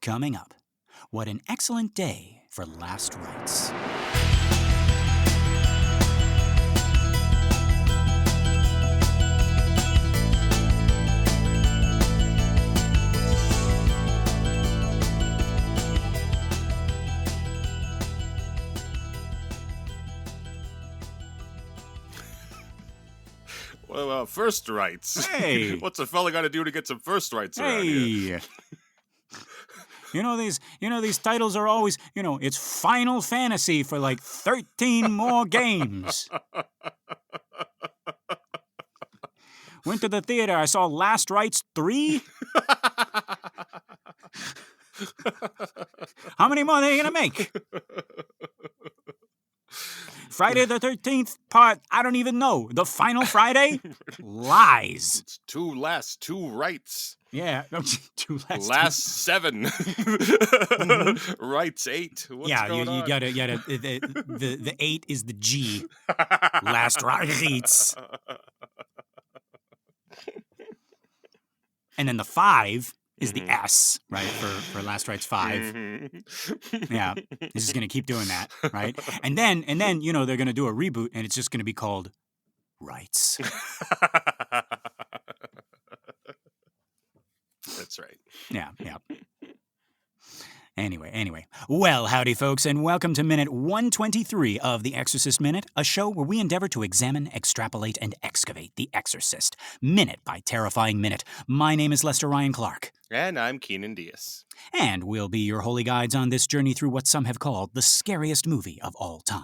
Coming up, what an excellent day for last rites. Well, first rights. Hey! What's a fella got to do to get some first rights around here? You know these titles are always, it's Final Fantasy for like 13 more games. Went to the theater, I saw Last Rites 3. How many more are they gonna make? Friday the 13th part, I don't even know. The final Friday? Lies. It's two rights. Yeah, Last 7. Rights 8. What's going on? You gotta, the 8 is the G. Last rights. And then the 5 is the S, right, for Last Rites 5. Yeah, this is going to keep doing that, right? And then they're going to do a reboot, and it's just going to be called Rites. That's right. Yeah. Anyway. Well, howdy, folks, and welcome to Minute 123 of The Exorcist Minute, a show where we endeavor to examine, extrapolate, and excavate The Exorcist, minute by terrifying minute. My name is Lester Ryan Clark. And I'm Keenan Diaz. And we'll be your holy guides on this journey through what some have called the scariest movie of all time.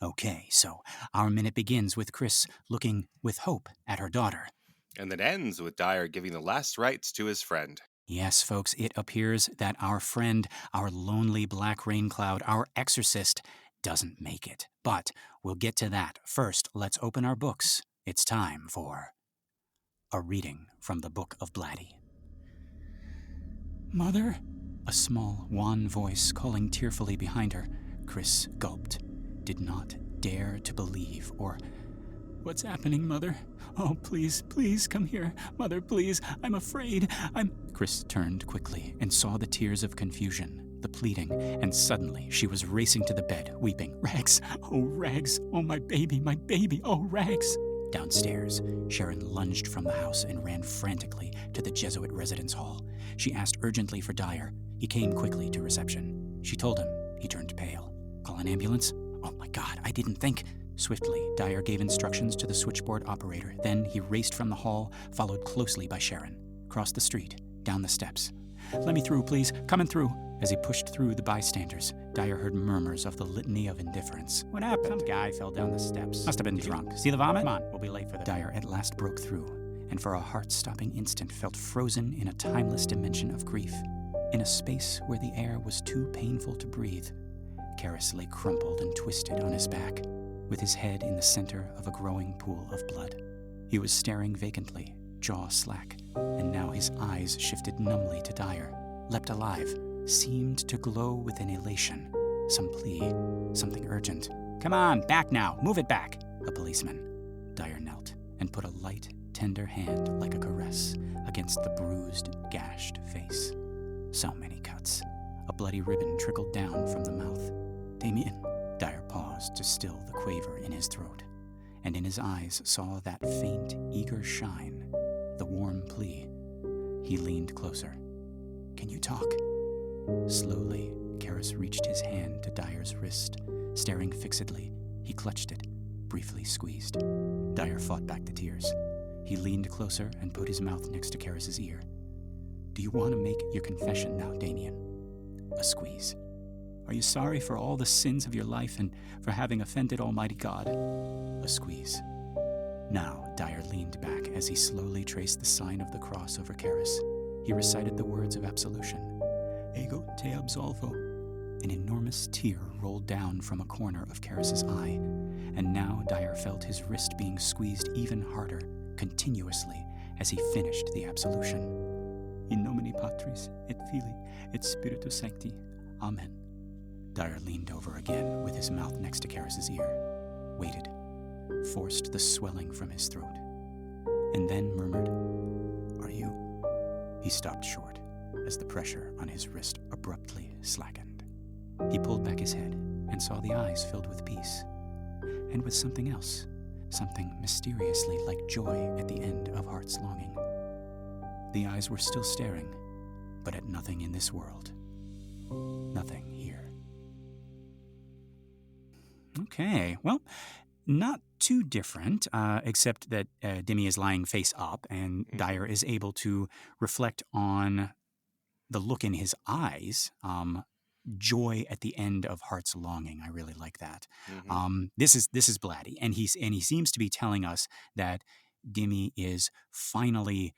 Okay, so our minute begins with Chris looking with hope at her daughter. And it ends with Dyer giving the last rites to his friend. Yes, folks, it appears that our friend, our lonely black rain cloud, our exorcist, doesn't make it. But we'll get to that. First, let's open our books. It's time for a reading from the Book of Blatty. Mother? A small, wan voice calling tearfully behind her. Chris gulped, did not dare to believe or... What's happening, Mother? Oh, please, come here. Mother, please, I'm afraid. Chris turned quickly and saw the tears of confusion, the pleading, and suddenly she was racing to the bed, weeping. Rags, oh, my baby, oh, Rags. Downstairs, Sharon lunged from the house and ran frantically to the Jesuit residence hall. She asked urgently for Dyer. He came quickly to reception. She told him. He turned pale. Call an ambulance? Oh, my God, I didn't think... Swiftly, Dyer gave instructions to the switchboard operator. Then he raced from the hall, followed closely by Sharon. Crossed the street, down the steps. Let me through, please. Coming through. As he pushed through the bystanders, Dyer heard murmurs of the litany of indifference. What happened? Some guy fell down the steps. Must have been drunk. See the vomit? Come on, we'll be late for the... Dyer at last broke through, and for a heart-stopping instant felt frozen in a timeless dimension of grief. In a space where the air was too painful to breathe, Karis lay crumpled and twisted on his back, with his head in the center of a growing pool of blood. He was staring vacantly, jaw slack, and now his eyes shifted numbly to Dyer, leapt alive, seemed to glow with an elation, some plea, something urgent. Come on, back now, move it back. A policeman. Dyer knelt and put a light, tender hand like a caress against the bruised, gashed face. So many cuts. A bloody ribbon trickled down from the mouth. Damien. Dyer paused to still the quaver in his throat, and in his eyes saw that faint, eager shine, the warm plea. He leaned closer. Can you talk? Slowly, Karis reached his hand to Dyer's wrist. Staring fixedly, he clutched it, briefly squeezed. Dyer fought back the tears. He leaned closer and put his mouth next to Karis's ear. Do you want to make your confession now, Damien? A squeeze. Are you sorry for all the sins of your life and for having offended Almighty God? A squeeze. Now, Dyer leaned back as he slowly traced the sign of the cross over Karis. He recited the words of absolution. Ego te absolvo. An enormous tear rolled down from a corner of Karis's eye, and now Dyer felt his wrist being squeezed even harder, continuously, as he finished the absolution. In nomine Patris, et Filii, et Spiritus Sancti. Amen. Dyer leaned over again with his mouth next to Karis's ear, waited, forced the swelling from his throat, and then murmured, Are you? He stopped short, as the pressure on his wrist abruptly slackened. He pulled back his head and saw the eyes filled with peace, and with something else, something mysteriously like joy at the end of heart's longing. The eyes were still staring, but at nothing in this world. Nothing here. Okay, well, not too different, except that Demi is lying face up, and Dyer is able to reflect on the look in his eyes. Joy at the end of heart's longing. I really like that. This is Blatty, and he seems to be telling us that Demi is finally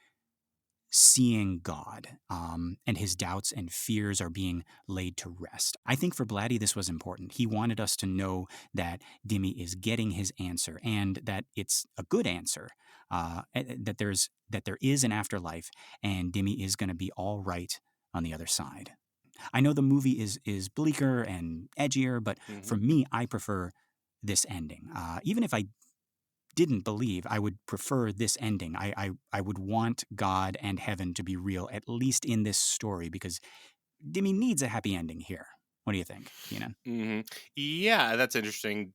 seeing God, and his doubts and fears are being laid to rest. I think for Blatty this was important. He wanted us to know that Demi is getting his answer, and that it's a good answer. That there is an afterlife, and Demi is going to be all right on the other side. I know the movie is bleaker and edgier, but for me, I prefer this ending. Even if I didn't believe, I would prefer this ending. I would want God and heaven to be real, at least in this story, because Demi needs a happy ending here. What do you think, Keenan? Yeah, that's interesting.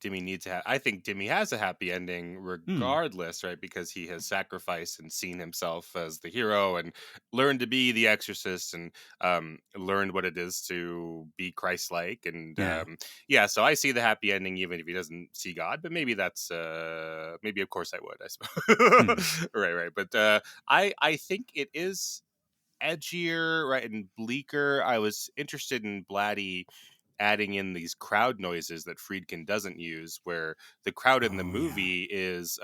I think Demi has a happy ending regardless, right? Because he has sacrificed and seen himself as the hero and learned to be the exorcist, and learned what it is to be Christ-like. And so I see the happy ending even if he doesn't see God. But maybe that's maybe of course I would, I suppose. Right. But I think it is edgier, right, and bleaker. I was interested in Blatty adding in these crowd noises that Friedkin doesn't use, where the crowd in the movie is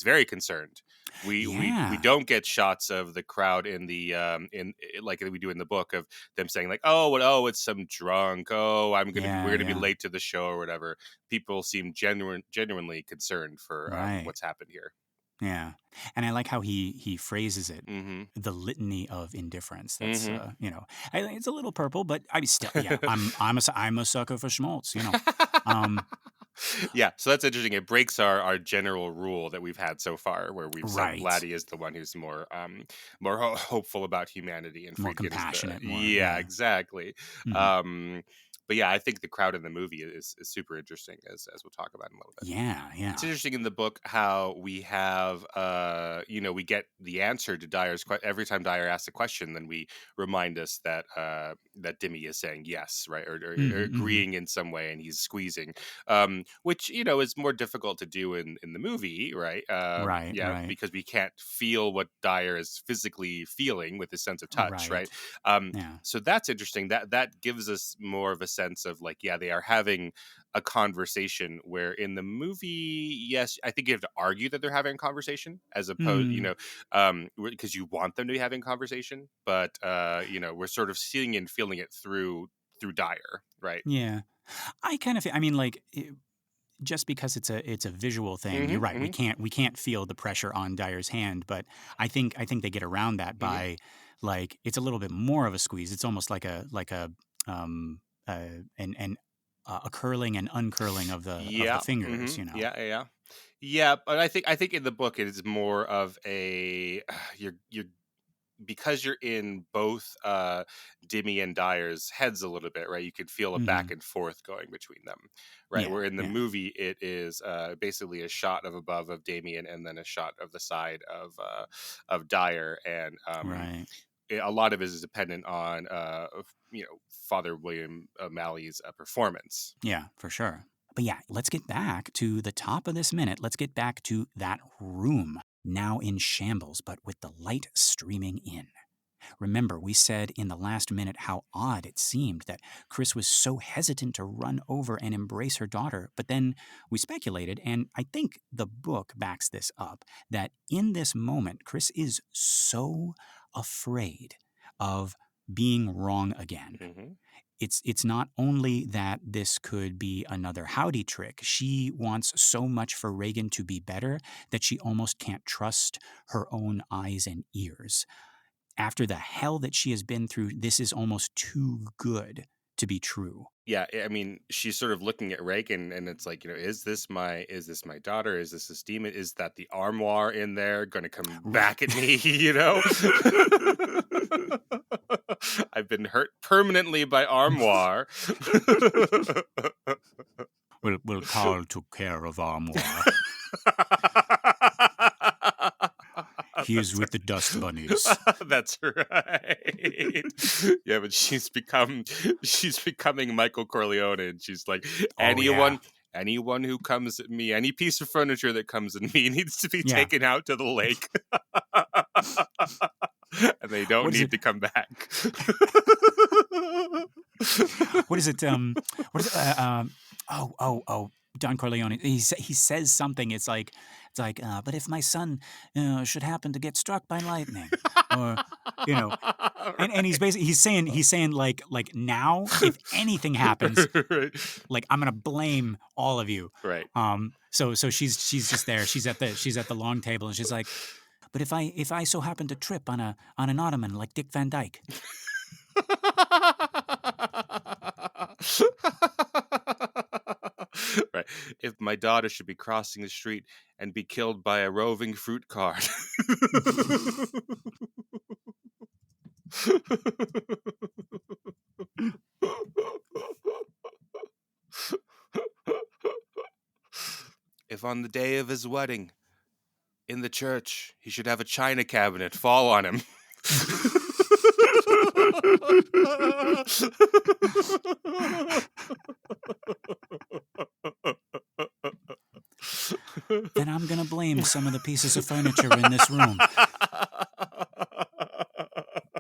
very concerned. We don't get shots of the crowd in the in like we do in the book, of them saying like, it's some drunk, we're gonna be late to the show or whatever. People seem genuinely concerned for what's happened here. Yeah, and I like how he phrases it, the litany of indifference. That's I think it's a little purple, but I mean, still, I'm a sucker for schmaltz, Yeah, so that's interesting. It breaks our general rule that we've had so far, where we've said Blatty is the one who's more hopeful about humanity, and more Friedkin compassionate, is exactly. But yeah, I think the crowd in the movie is super interesting, as we'll talk about in a little bit. Yeah. It's interesting in the book how we have, we get the answer to Dyer's question. Every time Dyer asks a question, then we remind us that Demi is saying yes, right, or agreeing in some way, and he's squeezing, which, is more difficult to do in the movie, right? Right. Because we can't feel what Dyer is physically feeling with his sense of touch, right? So that's interesting. That gives us more of a sense of like, they are having a conversation, where in the movie, yes, I think you have to argue that they're having a conversation, as opposed, because you want them to be having a conversation, but we're sort of seeing and feeling it through Dyer, right? Yeah, I kind of feel, I mean, like, just because it's a visual thing, you're right. We can't feel the pressure on Dyer's hand, but I think they get around that by like, it's a little bit more of a squeeze. It's almost like a curling and uncurling of the fingers. Yeah, but I think in the book it is more of a you're because you're in both Demi and Dyer's heads a little bit, right? You could feel a back and forth going between them, right? Where in the movie it is basically a shot of above of Damien, and then a shot of the side of Dyer, and a lot of it is dependent on Father William O'Malley's performance. Yeah, for sure. But yeah, let's get back to the top of this minute. Let's get back to that room, now in shambles, but with the light streaming in. Remember, we said in the last minute how odd it seemed that Chris was so hesitant to run over and embrace her daughter. But then we speculated, and I think the book backs this up, that in this moment, Chris is so afraid of being wrong again. It's not only that this could be another howdy trick. She wants so much for Regan to be better that she almost can't trust her own eyes and ears. After the hell that she has been through, this is almost too good to be true. Yeah, I mean, she's sort of looking at Reagan, and it's like, is this my daughter? Is this demon? Is that the armoire in there going to come back at me? I've been hurt permanently by armoire. We'll Carl took care of armoire. He's with the dust bunnies. That's right. Yeah, but she's becoming Michael Corleone, and she's like, anyone who comes at me, any piece of furniture that comes at me needs to be taken out to the lake. And they don't need to come back. What is it? Don Corleone. He says something. It's like, but if my son should happen to get struck by lightning, or and he's saying like now if anything happens, Right. like I'm gonna blame all of you. Right. So she's just there. She's at the long table, and she's like, but if I so happen to trip on an ottoman like Dick Van Dyke. Right. If my daughter should be crossing the street and be killed by a roving fruit cart. If on the day of his wedding in the church he should have a china cabinet fall on him. Then I'm gonna blame some of the pieces of furniture in this room.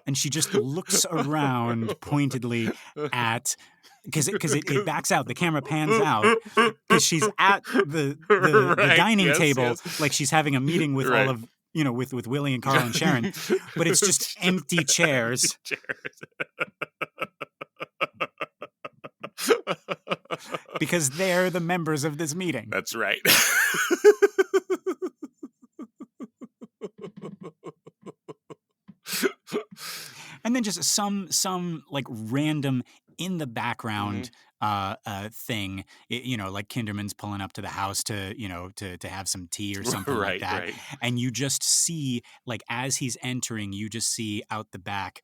And she just looks around pointedly at, because it backs out. The camera pans out because she's at the dining table, like she's having a meeting with all of with Willie and Carl and Sharon, but it's just empty chairs. Because they're the members of this meeting. That's right. And then just some like random in the background thing, like Kinderman's pulling up to the house to have some tea or something like that. Right. And you just see, like, as he's entering, you just see out the back,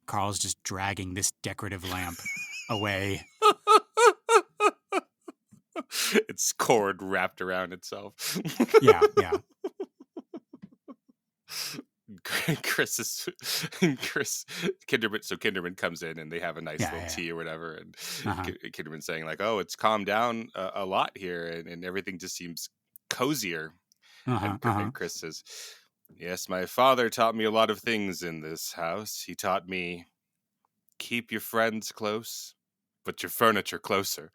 Carl's just dragging this decorative lamp away. It's cord wrapped around itself. Yeah. Chris Kinderman. So Kinderman comes in and they have a nice little tea or whatever, and Kinderman's saying like, "Oh, it's calmed down a lot here, and everything just seems cozier." And Chris says, "Yes, my father taught me a lot of things in this house. He taught me keep your friends close, but your furniture closer."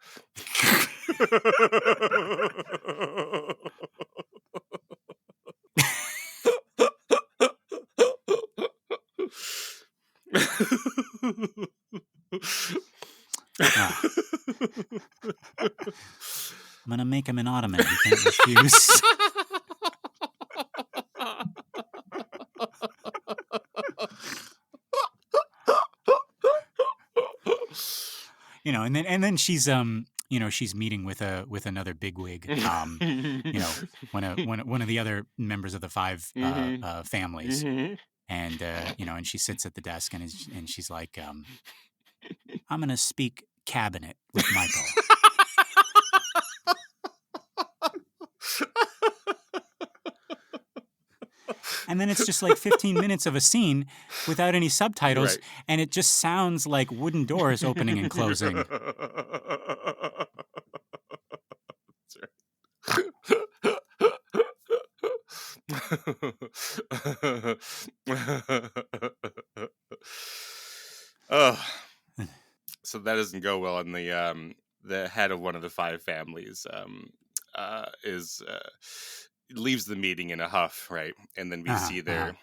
I'm gonna make him an ottoman. He can't refuse. And then she's she's meeting with another bigwig. One of the other members of the five families. And and she sits at the desk and she's like, I'm gonna speak cabinet with Michael. And then it's just like 15 minutes of a scene without any subtitles, and it just sounds like wooden doors opening and closing. Oh, so that doesn't go well. And the head of one of the five families leaves the meeting in a huff, right? And then we see their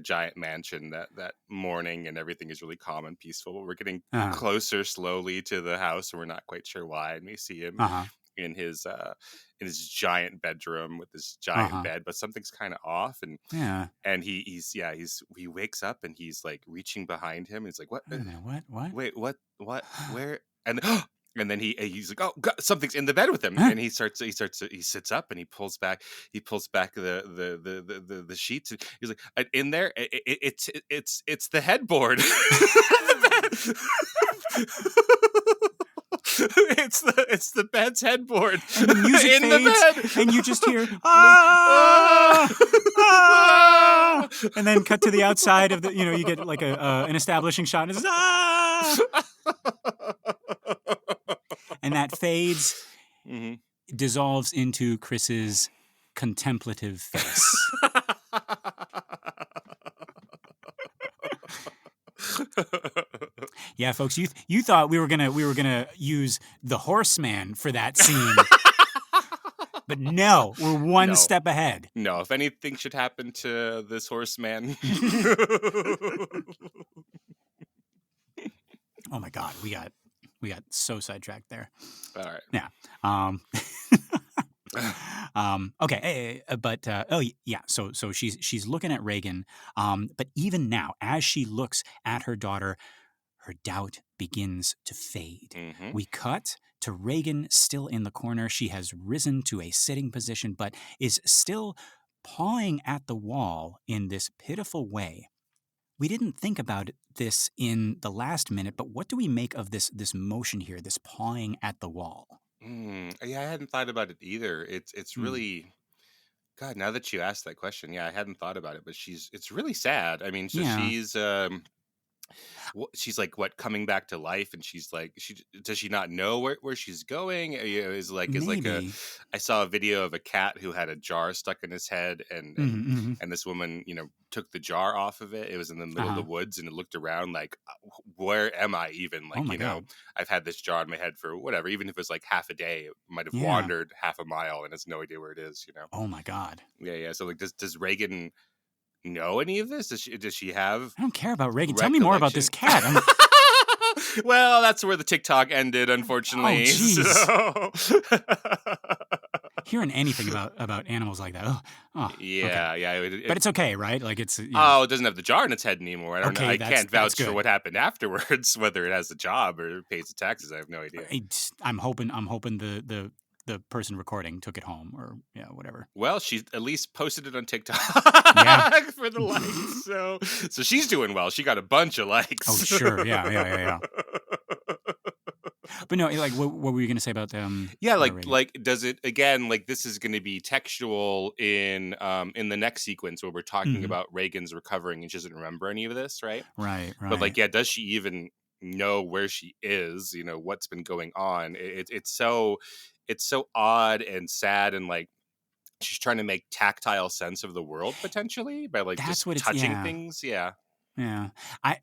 giant mansion that morning, and everything is really calm and peaceful. We're getting closer slowly to the house, and we're not quite sure why. And we see him, in his giant bedroom with this giant Uh-huh. bed, but something's kind of off, Yeah. and he wakes up and he's like reaching behind him, and he's like, what, Wait a minute. What? wait, what, where? And and then he's like, oh God, something's in the bed with him, Huh? and he sits up and he pulls back the sheets, and he's like, in there, it's the headboard. It's the bed's headboard. And the music in fades, the bed, and you just hear ah, ah, and then cut to the outside of the. You get like an establishing shot, and it's ah, and that fades, Mhm. dissolves into Chris's contemplative face. Yeah, folks, you thought we were gonna use the Horseman for that scene, but no, we're one No. step ahead. No, if anything should happen to this horseman. Oh my God, we got so sidetracked there. All right. Yeah. Okay. But yeah. So she's looking at Reagan. But even now, as she looks at her daughter, her doubt begins to fade. Mhm. We cut to Reagan still in the corner. She has risen to a sitting position, but is still pawing at the wall in this pitiful way. We didn't think about this in the last minute, but what do we make of this motion here, this pawing at the wall? Yeah, I hadn't thought about it either. It's Hmm. really, God, now that you asked that question, yeah, I hadn't thought about it, but it's really sad. I mean, so Yeah, she's like, what, coming back to life, and she's like, does she not know where she's going? Is like maybe. I saw a video of a cat who had a jar stuck in his head, Mm-hmm. and this woman, took the jar off of it. It was in the middle of the Uh-huh. woods, and it looked around like, where am I even? Oh Like, my God. I've had this jar in my head for whatever, even if it was like half a day, it might have Yeah. wandered half a mile and has no idea where it is. Oh my God. Yeah. So like, does Reagan know any of this? Does she have I don't care about Reagan. Tell me more about this cat. Well, that's where the TikTok ended, Oh, unfortunately. jeez. So... Hearing anything about animals like that. Oh, okay. Yeah. But it's okay, right? Like it's. Oh, it doesn't have the jar in its head anymore. I don't know. Okay, I can't that's vouch for good. what happened afterwards, whether it has a job or pays the taxes. I have no idea. I'm hoping the person recording took it home, or whatever. Well, she at least posted it on TikTok for the likes. So she's doing well. She got a bunch of likes. Oh, sure. Yeah. But no, like, what were you going to say about Yeah, Reagan? like does it again? Like, this is going to be textual in the next sequence where we're talking about Reagan's recovering and she doesn't remember any of this, right? Right. But like, yeah, does she even know where she is? What's been going on? It's so odd and sad, and like she's trying to make tactile sense of the world potentially by like That's just what it's. touching Yeah. things. Yeah. I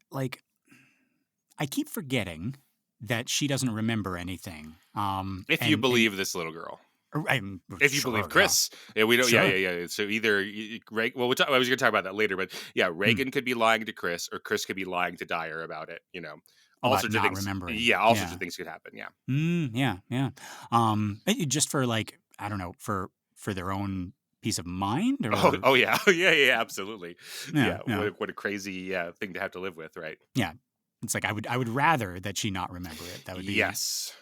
keep forgetting that she doesn't remember anything. If you believe this little girl. If you believe Chris, yeah, we don't. Sure. Yeah. So either Well, I was going to talk about that later, but yeah, Reagan could be lying to Chris, or Chris could be lying to Dyer about it. All About sorts of not things. remembering. Yeah, all sorts of things could happen. Yeah. Yeah. Just for like, I don't know, for their own peace of mind, or Oh yeah, yeah, absolutely. Yeah. What a crazy thing to have to live with, right? Yeah. It's like I would rather that she not remember it. That would be yes,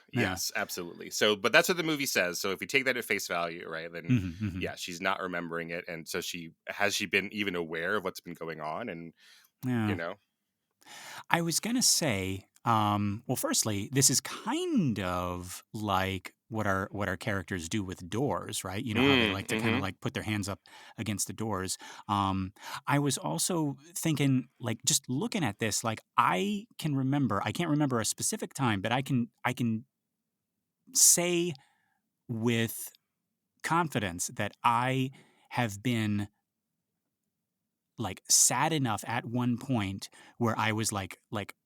absolutely. So, but that's what the movie says. So if you take that at face value, right, then yeah, she's not remembering it, and so has she been even aware of what's been going on, and I was gonna say, well, firstly, this is kind of like what our characters do with doors, right? You know how they like to kind of like put their hands up against the doors. I was also thinking, like, just looking at this, like, I can't remember a specific time, but I can say with confidence that I have been like sad enough at one point where I was like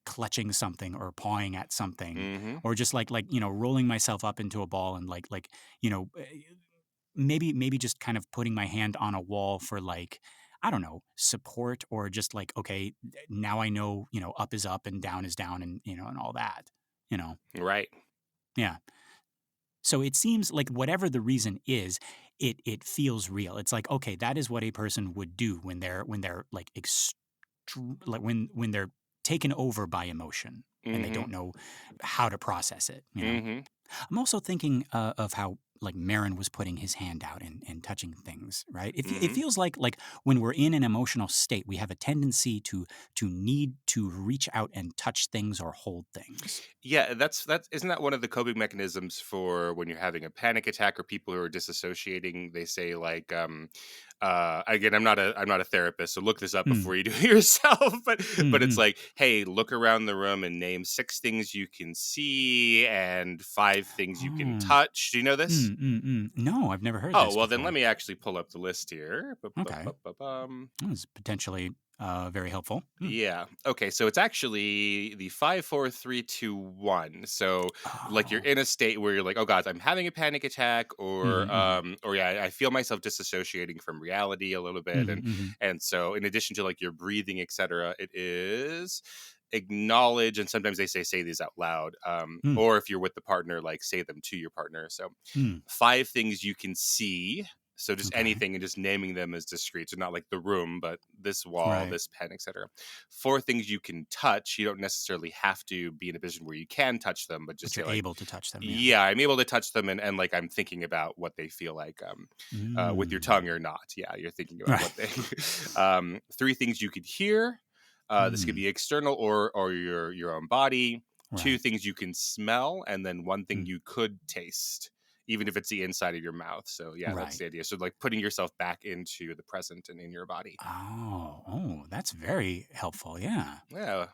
clutching something or pawing at something, or just like rolling myself up into a ball and like maybe just kind of putting my hand on a wall for like, I don't know, support, or just like, okay, now I know, up is up and down is down, and and all that, right. Yeah. So it seems like whatever the reason is, it feels real. It's like, okay, that is what a person would do when they're like like when they're taken over by emotion and they Mm-hmm. don't know how to process it, you know. Mm-hmm. I'm also thinking of how like Marin was putting his hand out and touching things, right? It Mm-hmm. feels like when we're in an emotional state, we have a tendency to need to reach out and touch things or hold things. Yeah, that's isn't that one of the coping mechanisms for when you're having a panic attack or people who are disassociating? They say like again, I'm not a therapist, so look this up Mm. before you do it yourself, but it's Mm-mm. like, hey, look around the room and name 6 things you can see and 5 things you can Oh. touch. Do you know this? No, I've never heard Oh, this well then let before. me actually pull up the list here. Okay, that's potentially very helpful. Yeah. Okay. So it's actually the 5, 4, 3, 2, 1. So like you're Oh. in a state where you're like, oh God, I'm having a panic attack, Mm-hmm, or yeah, I feel myself disassociating from reality a little bit, mm-hmm, mm-hmm, and so in addition to like your breathing, etc., it is acknowledge, and sometimes they say these out loud, mm-hmm, or if you're with the partner, like say them to your partner. So mm. 5 things you can see. So just Okay, anything and just naming them as discrete. So not like the room, but this wall, right. this pen, etc. 4 things you can touch. You don't necessarily have to be in a position where you can touch them, but just But say you're like, able to touch them, yeah. yeah, I'm able to touch them, and like I'm thinking about what they feel like with your Mm. tongue or not. Yeah, you're thinking about Right. what they 3 things you could hear. This could Mm. be external or your own body. Two Right. things you can smell, and then 1 thing Mm. you could taste, even if it's the inside of your mouth. So yeah, that's Right. the idea. So like putting yourself back into the present and in your body. Oh, that's very helpful. Yeah. Yeah.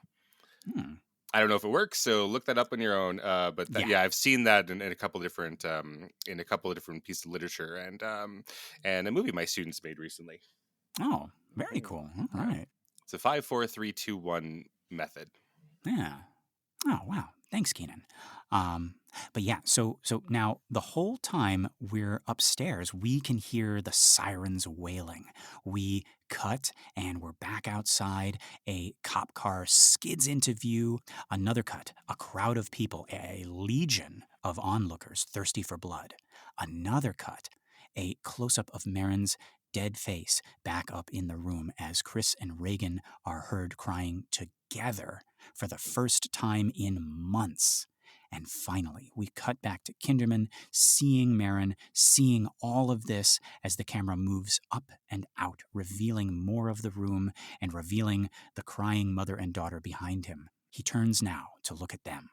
Hmm. I don't know if it works, so look that up on your own. But Yeah. yeah, I've seen that in a couple of different pieces of literature and a movie my students made recently. Oh, very Mhm. cool. All Yeah, right. it's a 5, 4, 3, 2, 1 method. Yeah. Oh, wow. Thanks, Keenan. Um, but yeah, so now the whole time we're upstairs, we can hear the sirens wailing. We cut and we're back outside. A cop car skids into view. Another cut, a crowd of people, a legion of onlookers thirsty for blood. Another cut, a close up of Marin's dead face back up in the room as Chris and Reagan are heard crying together for the first time in months. And finally, we cut back to Kinderman, seeing Marin, seeing all of this as the camera moves up and out, revealing more of the room and revealing the crying mother and daughter behind him. He turns now to look at them.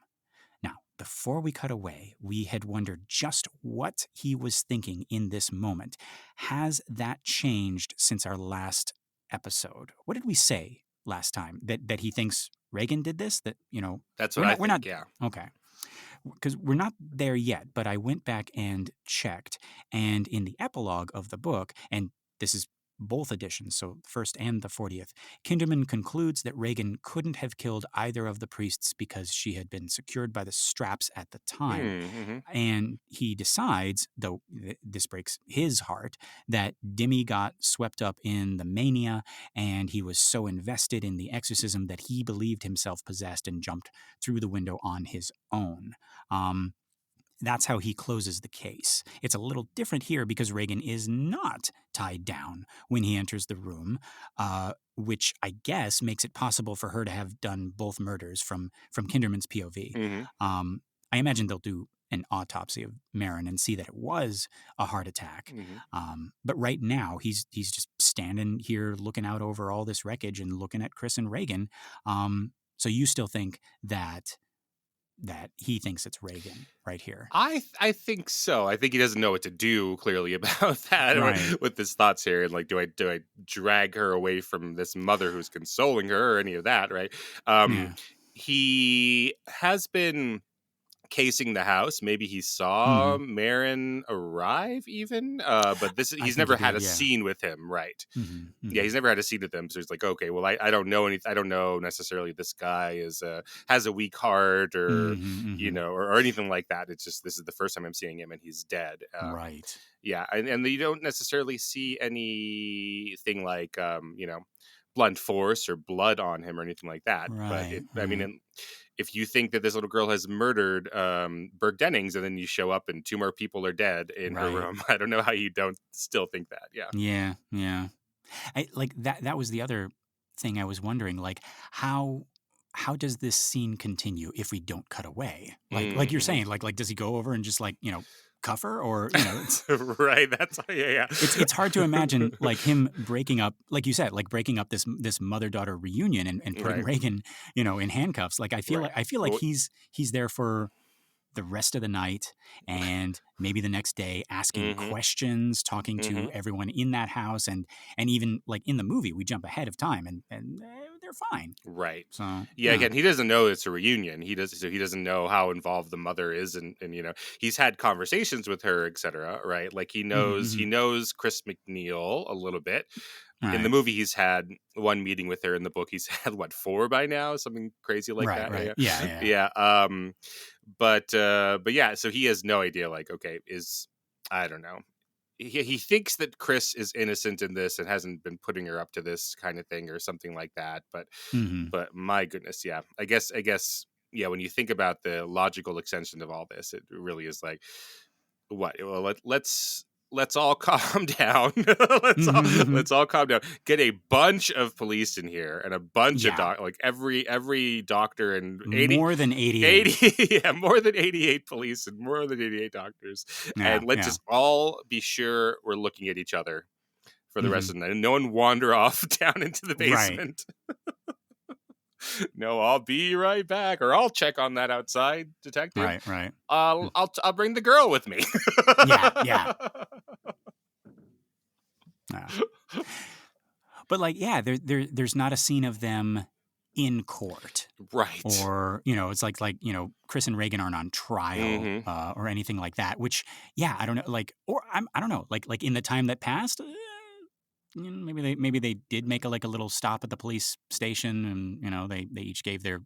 Now, before we cut away, we had wondered just what he was thinking in this moment. Has that changed since our last episode? What did we say last time? That he thinks Reagan did this? That, That's what we're I not think. Yeah. okay. Because we're not there yet, but I went back and checked, and in the epilogue of the book, and this is both editions, so the first and the 40th, Kinderman concludes that Reagan couldn't have killed either of the priests because she had been secured by the straps at the time. Mm-hmm. And he decides, though this breaks his heart, that Dimmy got swept up in the mania and he was so invested in the exorcism that he believed himself possessed and jumped through the window on his own. Um, that's how he closes the case. It's a little different here because Reagan is not tied down when he enters the room, which I guess makes it possible for her to have done both murders from Kinderman's POV. Mm-hmm. Um, I imagine they'll do an autopsy of Marin and see that it was a heart attack. Mm-hmm. But right now, he's just standing here looking out over all this wreckage and looking at Chris and Reagan. So you still think that he thinks it's Reagan right here. I think so. I think he doesn't know what to do clearly about that Right. with his thoughts here. And like, do I drag her away from this mother who's consoling her or any of that? Right. Um, Yeah. he has been casing the house. Maybe he Mm-hmm. saw Marin arrive even. But I he's think he never had did, a yeah. scene with him. Right. Mm-hmm. Yeah, Mm-hmm. he's never had a scene with him, so he's like, okay, well, I don't know anything. I don't know necessarily this guy has a weak heart or Mm-hmm. Mm-hmm. or anything like that. It's just this is the first time I'm seeing him, and he's dead. Right. Yeah, and you don't necessarily see anything like blunt force or blood on him or anything like that. But Right. I mean, if you think that this little girl has murdered Burke Dennings, and then you show up and 2 more people are dead in her room, I don't know how you don't still think that. Yeah. Yeah. Yeah. Like that was the other thing I was wondering, like how does this scene continue if we don't cut away? Like you're saying, like does he go over and just like, cuff her, or it's Right. That's yeah. it's hard to imagine like him breaking up, like you said, like breaking up this mother-daughter reunion and putting Right. Reagan, in handcuffs. Like I feel like Well, he's there for the rest of the night and maybe the next day, asking questions, talking to everyone in that house, and even like in the movie we jump ahead of time and they're fine. Right. So Yeah, again, he doesn't know it's a reunion. He doesn't know how involved the mother is, and he's had conversations with her, etc. Right? Like he knows Chris McNeil a little bit. In the movie, he's had 1 meeting with her. In the book, he's had 4 by now, something crazy like that. Right. Yeah. But yeah, so he has no idea. Like, okay, I don't know. He thinks that Chris is innocent in this and hasn't been putting her up to this kind of thing or something like that. But my goodness, yeah. I guess yeah. When you think about the logical extension of all this, it really is like, what? Well, let's all calm down. let's all calm down. Get a bunch of police in here and a bunch of every doctor and 80, more than 88. yeah, more than 88 police and more than 88 doctors. And let's just all be sure we're looking at each other for the rest of the night. And no one wander off down into the basement. Right. No, I'll be right back, or I'll check on that outside detective. Right. I'll bring the girl with me. Yeah. But like, there's not a scene of them in court, right? Or it's like Chris and Reagan aren't on trial or anything like that. Which I don't know. Like, or I don't know. Like in the time that passed. Maybe they did make a little stop at the police station, and they each gave their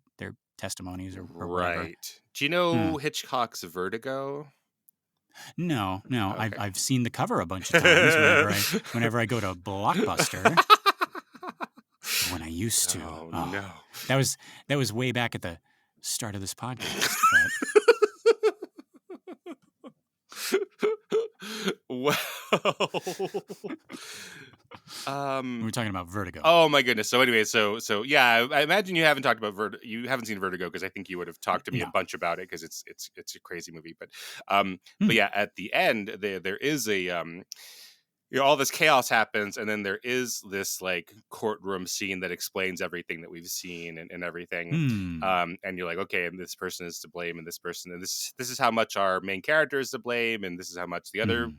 testimonies or whatever. Right. Do you know Hitchcock's Vertigo? No. Okay. I've seen the cover a bunch of times whenever I go to Blockbuster. When I used to. Oh, no. That was way back at the start of this podcast. Well, we were talking about Vertigo. Oh my goodness. So anyway, so yeah, I imagine you haven't talked about you haven't seen Vertigo, because I think you would have talked to me a bunch about it, because it's a crazy movie. But yeah, at the end there is a all this chaos happens, and then there is this like courtroom scene that explains everything that we've seen and everything. And you're like, okay, and this person is to blame, and this person, and this is how much our main character is to blame, and this is how much the other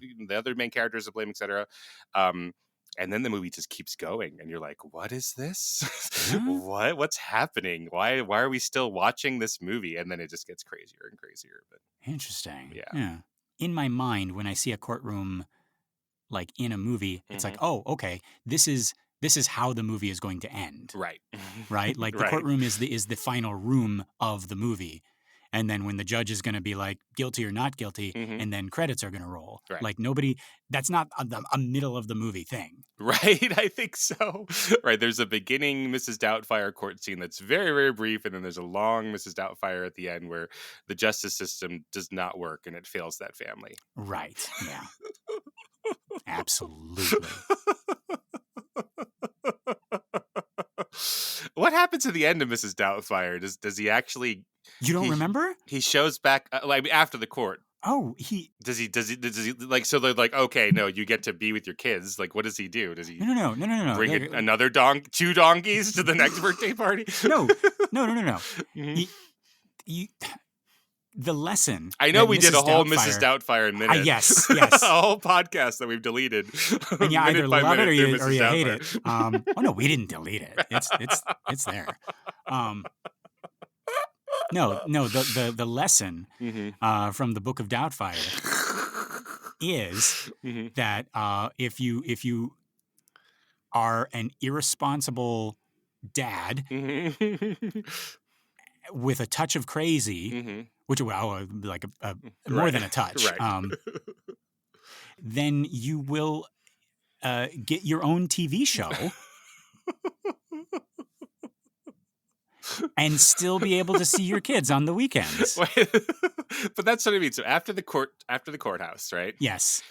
main character is to blame, etc. And then the movie just keeps going, and you're like, what is this? What's happening? Why are we still watching this movie? And then it just gets crazier and crazier. But interesting. Yeah. In my mind, when I see a courtroom like in a movie, it's like, oh, okay, this is how the movie is going to end. Right. Right? Like the courtroom is the final room of the movie. And then when the judge is going to be like guilty or not guilty, and then credits are going to roll. Right. Like that's not a middle of the movie thing. Right, I think so. Right, there's a beginning Mrs. Doubtfire court scene that's very, very brief, and then there's a long Mrs. Doubtfire at the end where the justice system does not work and it fails that family. Right, yeah. Absolutely. What happens at the end of Mrs. Doubtfire? Does he actually? You don't remember? He shows back after the court. Oh, does he like, so they're like, okay, no, you get to be with your kids. Like, what does he do? Does he no bring another two donkeys to the next birthday party? No. The lesson. I know we did a whole Mrs. Doubtfire minute. Yes. A whole podcast that we've deleted. And you either love it or you hate it. Oh no, we didn't delete it. It's there. No. The lesson from the Book of Doubtfire is that if you are an irresponsible dad with a touch of crazy, which like more than a touch, then you will get your own TV show and still be able to see your kids on the weekends. But that's what I mean. So after the courthouse, right? Yes.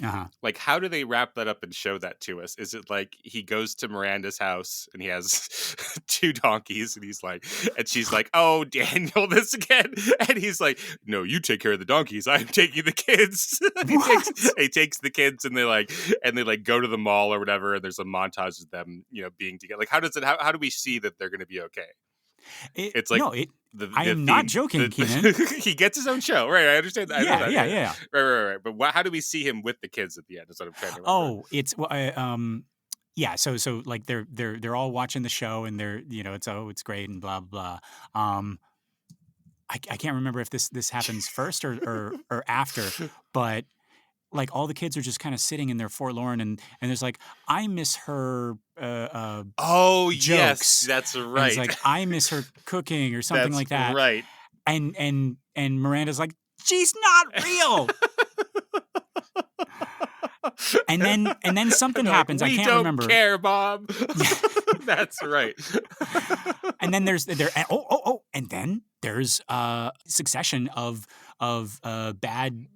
Like, how do they wrap that up and show that to us? Is it like he goes to Miranda's house and he has 2 donkeys and she's like, "Oh, Daniel, this again?" And he's like, "No, you take care of the donkeys. I'm taking the kids." he takes the kids and they go to the mall or whatever. And there's a montage of them, being together. Like, how do we see that they're going to be okay? It's like I am not joking, Keenan. He gets his own show, right? I understand. I know that. Yeah. Right. But how do we see him with the kids at the end? Is what I'm trying to remember. Oh, it's yeah. So like they're all watching the show and they're it's great and blah blah blah. I can't remember if this happens first or after, but like all the kids are just kind of sitting in their forlorn and there's like, I miss her oh jokes. Yes, that's right. And it's like, I miss her cooking or something like that. Right. And Miranda's like, she's not real. and then something happens. I can't remember. We don't care, Bob. That's right. And then there's and then there's a succession of bad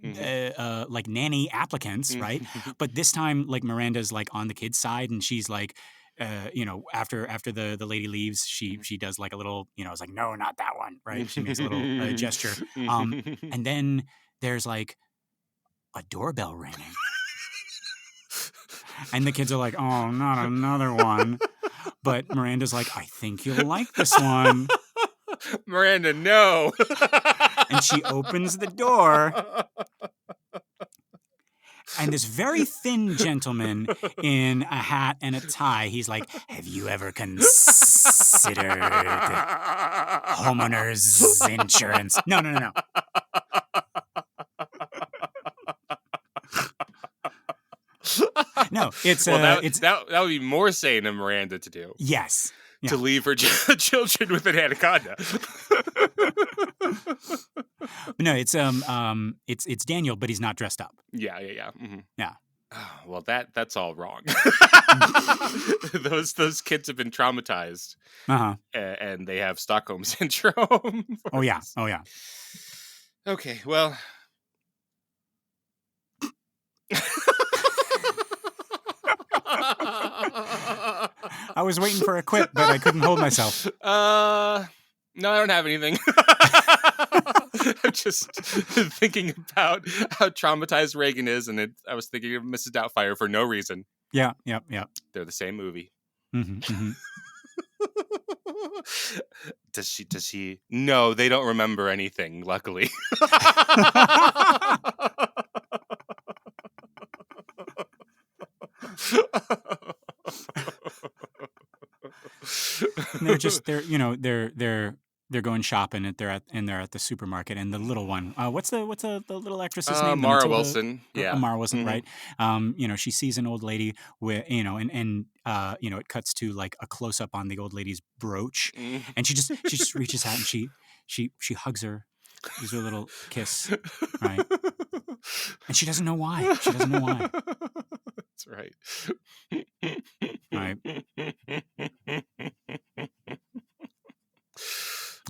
like nanny applicants, right? But this time, like Miranda's like on the kid's side, and she's like, after the lady leaves, she does like a little, it's like, no, not that one, right? She makes a little gesture, and then there's like a doorbell ringing. And the kids are like, oh, not another one. But Miranda's like, I think you'll like this one. Miranda, no. And she opens the door. And this very thin gentleman in a hat and a tie, he's like, have you ever considered homeowners insurance? No. No, it's that would be more sane of Miranda to do. Yes, to leave her children with an anaconda. No, it's Daniel, but he's not dressed up. Yeah. Mm-hmm. Yeah. Oh, well, that's all wrong. Those kids have been traumatized, and they have Stockholm syndrome. Oh yeah. Okay, well. I was waiting for a quip, but I couldn't hold myself. No, I don't have anything. I'm just thinking about how traumatized Reagan is, and I was thinking of Mrs. Doubtfire for no reason. Yeah. They're the same movie. Mm-hmm. Does she? No, they don't remember anything, luckily. They're going shopping and they're at the supermarket, and the little one, what's the little actress's name? Mara Wilson. Yeah. Mara Wilson, mm-hmm. Right. She sees an old lady with, and it cuts to like a close up on the old lady's brooch, and she just reaches out and she hugs her, gives her a little kiss, right? And she doesn't know why. That's right. Right.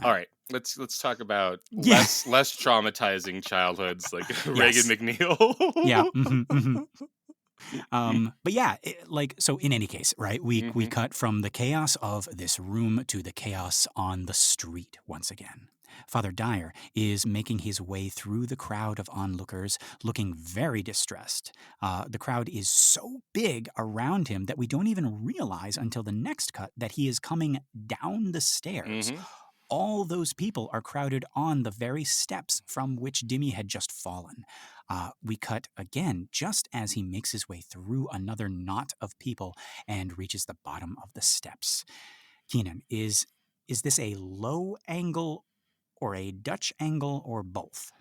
All right, let's talk about less traumatizing childhoods, like Reagan McNeil. Yeah. Mm-hmm. But yeah, so in any case, right, we cut from the chaos of this room to the chaos on the street once again. Father Dyer is making his way through the crowd of onlookers, looking very distressed. The crowd is so big around him that we don't even realize until the next cut that he is coming down the stairs. Mm-hmm. All those people are crowded on the very steps from which Dimmy had just fallen. We cut again just as he makes his way through another knot of people and reaches the bottom of the steps. Keenan, is this a low angle or a Dutch angle or both?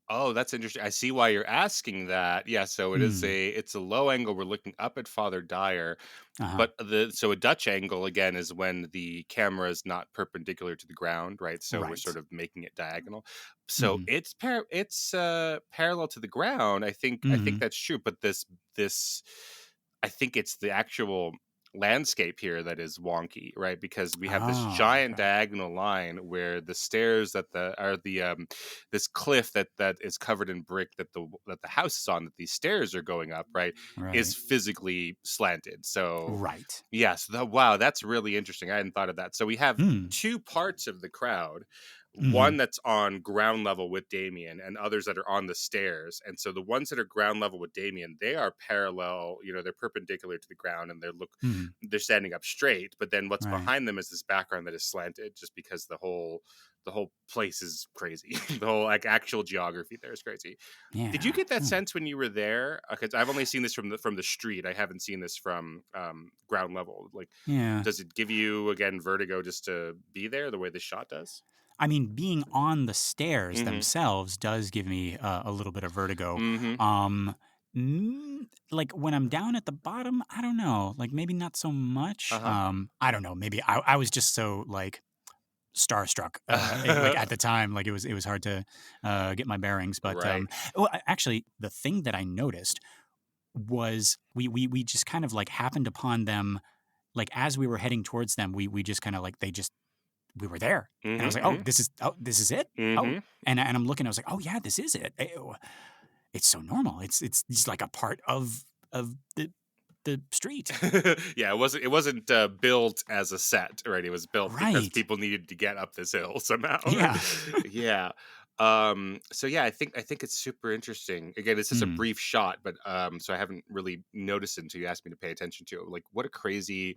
Oh, that's interesting. I see why you're asking that. Yeah, so it's a low angle. We're looking up at Father Dyer, but a Dutch angle again is when the camera is not perpendicular to the ground, right? So we're sort of making it diagonal. So it's parallel to the ground. I think that's true. But this I think it's the actual landscape here that is wonky, right? Because we have this Oh, giant okay. diagonal line where the stairs that the this cliff that is covered in brick that the house is on, that these stairs are going up, right, is Right. physically slanted. So Right. yes, wow, that's really interesting. I hadn't thought of that. So we have Hmm. two parts of the crowd, Mm-hmm. one that's on ground level with Damien and others that are on the stairs. And so the ones that are ground level with Damien, they are parallel, they're perpendicular to the ground, and Mm-hmm. they're standing up straight. But then what's Right. behind them is this background that is slanted, just because the whole place is crazy. The whole like actual geography there is crazy. Did you Yeah. get that Hmm. sense when you were there? Because I've only seen this from the street. I haven't seen this from ground level. Like, Yeah. does it give you again vertigo just to be there the way this shot does? I mean, being on the stairs Mm-hmm. themselves does give me a little bit of vertigo. Mm-hmm. Um, like when I'm down at the bottom, I don't know. Like maybe not so much. Uh-huh. I don't know. Maybe I was just so like starstruck. Like at the time, like it was hard to get my bearings. But Right. actually, the thing that I noticed was we just kind of like happened upon them. Like as we were heading towards them, we just kind of like we were there. And I was like, Mm-hmm. "Oh, this is it? Oh." Mm-hmm. And I'm looking, I was like, "Oh yeah, this is it." It's so normal. It's just like a part of the street. Yeah, it wasn't built as a set, right? It was built because Right. people needed to get up this hill somehow, right? Yeah. Yeah. So yeah, I think it's super interesting. Again, it's just a Mm. brief shot, but so I haven't really noticed it until you asked me to pay attention to it. Like, what a crazy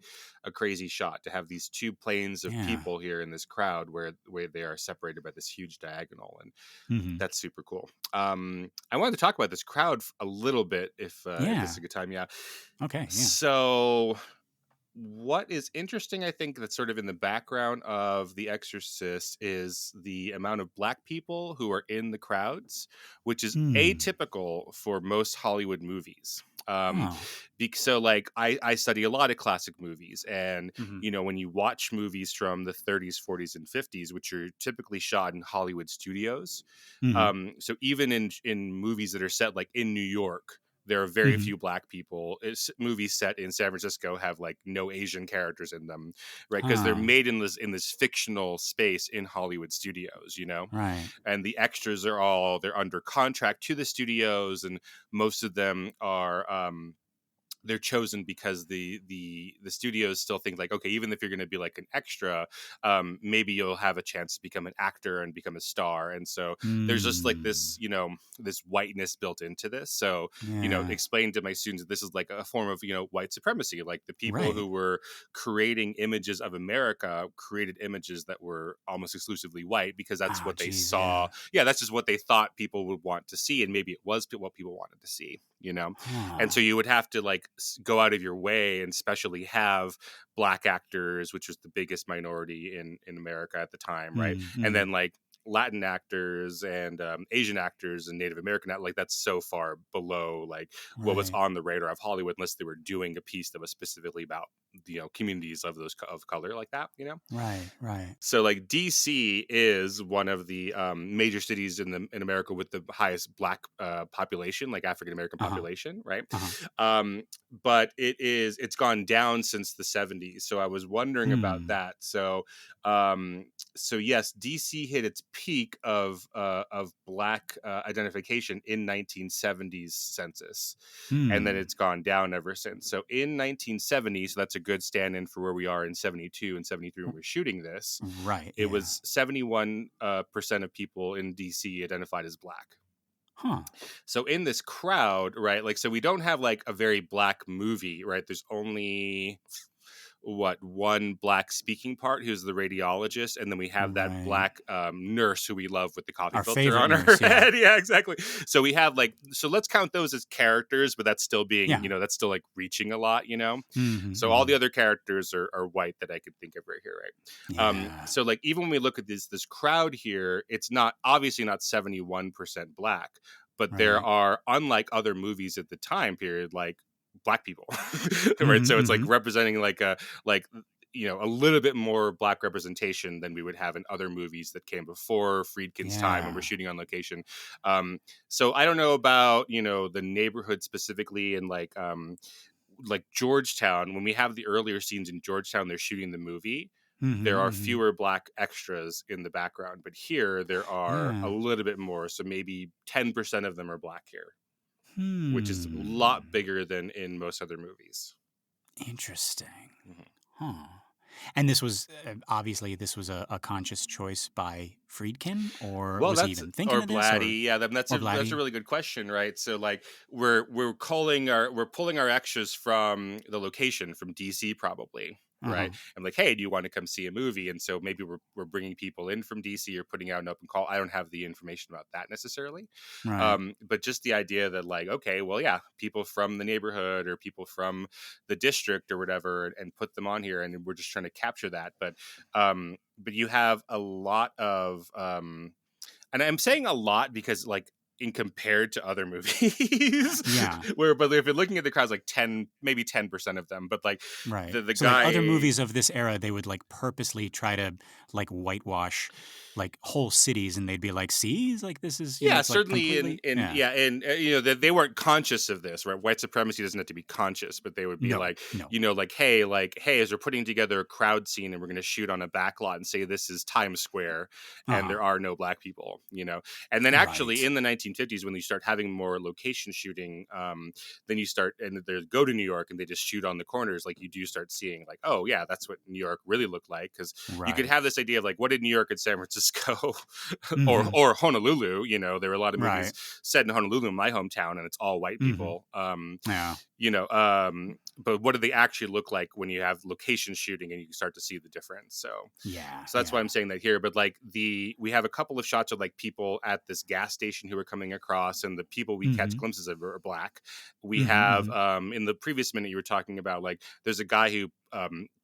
shot to have these two planes of Yeah. people here in this crowd where they are separated by this huge diagonal, and Mhm. that's super cool. I wanted to talk about this crowd a little bit, if this is Yeah. a good time. Yeah. Okay, yeah. So what is interesting, I think, that's sort of in the background of The Exorcist is the amount of black people who are in the crowds, which is Hmm. atypical for most Hollywood movies. Oh. So like I study a lot of classic movies, and Mhm. when you watch movies from the 30s, 40s, and 50s, which are typically shot in Hollywood studios, Mhm. so even in movies that are set like in New York, there are very Mhm. few black people. Movies set in San Francisco have like no Asian characters in them, right? Because they're Huh. made in this fictional space in Hollywood studios, Right. and the extras they're under contract to the studios, and most of them are they're chosen because the studios still think like, okay, even if you're going to be like an extra, maybe you'll have a chance to become an actor and become a star. And so there's just like Mm. this whiteness built into this. So Yeah. explain to my students that this is like a form of white supremacy. Like the people who Right. were creating images of America created images that were almost exclusively white, because that's Oh, what they geez, saw. yeah. Yeah, that's just what they thought people would want to see, and maybe it was what people wanted to see. And Huh. so you would have to like go out of your way and specially have black actors, which was the biggest minority in America at the time, right? Mm, And mhm. then like Latin actors and Asian actors and Native American like that's so far below like what was Right. on the radar of Hollywood, unless they were doing a piece that was specifically about communities of those of color like that. Right. Right. So like DC is one of the major cities in America with the highest black population, like African American Uh-huh. population, right? Uh-huh. Um, but it's gone down since the 70s. So I was wondering about Hmm. that. So yes, DC hit its peak of black identification in 1970s census, and then Hmm. it's gone down ever since. So in 1970, so that's a good stand-in for where we are in 72 and 73 when we're shooting this. Right, It yeah. was 71% of people in DC identified as black. Huh. So in this crowd, right, like, so we don't have like a very black movie, right? There's only one black speaking part who's the radiologist, and then we have that Right. black nurse who we love with the coffee Our filter favorite on her nurse, yeah. head. Yeah, exactly. So we have like, so let's count those as characters, but that's still being, Yeah. that's still like reaching a lot. Mhm, So all the mhm. other characters are white that I could think of right here, right? Yeah. So like even when we look at this crowd here, it's not obviously not 71% black, but there Right. are, unlike other movies at the time period, like black people, right? Mhm, So it's like mhm. representing like a little bit more black representation than we would have in other movies that came before Friedkin's time when we're Yeah. shooting on location. So I don't know about the neighborhood specifically, and like like Georgetown, when we have the earlier scenes in Georgetown, they're shooting the movie. There are Mm-hmm. fewer black extras in the background, but here there are a Yeah. little bit more. So maybe 10% of them are black here, which is a Hmm. lot bigger than in most other movies. Interesting. Mhm. Huh. And this was obviously this was a conscious choice by Friedkin, or Well, was he that's even thinking or of this, Blatty. Yeah, that's or a Blatty? really good question, right? So like we're pulling our extras from the location from DC probably, Uh-huh. right? I'm like, hey, do you want to come see a movie? And so maybe we're bringing people in from DC or putting out an open call. I don't have the information about that necessarily, Right. but just the idea that like, okay, well, yeah, people from the neighborhood or people from the district or whatever, and put them on here, and we're just trying to capture that. But you have a lot of and I'm saying a lot because like in compared to other movies Yeah. but if you're looking at the crowds, like 10, maybe 10% of them, but like Right. the So like other guy. movies of this era, they would like purposely try to like whitewash like whole cities, and they'd be like, "See, it's like this is Yeah, it's like certainly completely yeah." and you know that they weren't conscious of this, right? White supremacy doesn't have to be conscious, but they would be No. No. like, hey, as we're putting together a crowd scene and we're going to shoot on a back lot and say this is Times Square, and Uh-huh. there are no black people, you know. And then actually Right. in the 1950s, when you start having more location shooting, then you start and they go to New York and they just shoot on the corners, like you do start seeing like, oh yeah, that's what New York really looked like, because you could Right. have this idea of like, what did New York and San Francisco Mm-hmm. or Honolulu, you know, there were a lot of movies Right. set in Honolulu, in my hometown, and it's all white Mm-hmm. people. Yeah. But what do they actually look like when you have location shooting and you can start to see the difference? Yeah. So that's why Yeah. I'm saying that here. But like we have a couple of shots of like people at this gas station who are coming across, and the people we catch Mm-hmm. glimpses of are black. We Mm-hmm. have Mm-hmm. in the previous minute you were talking about like there's a guy who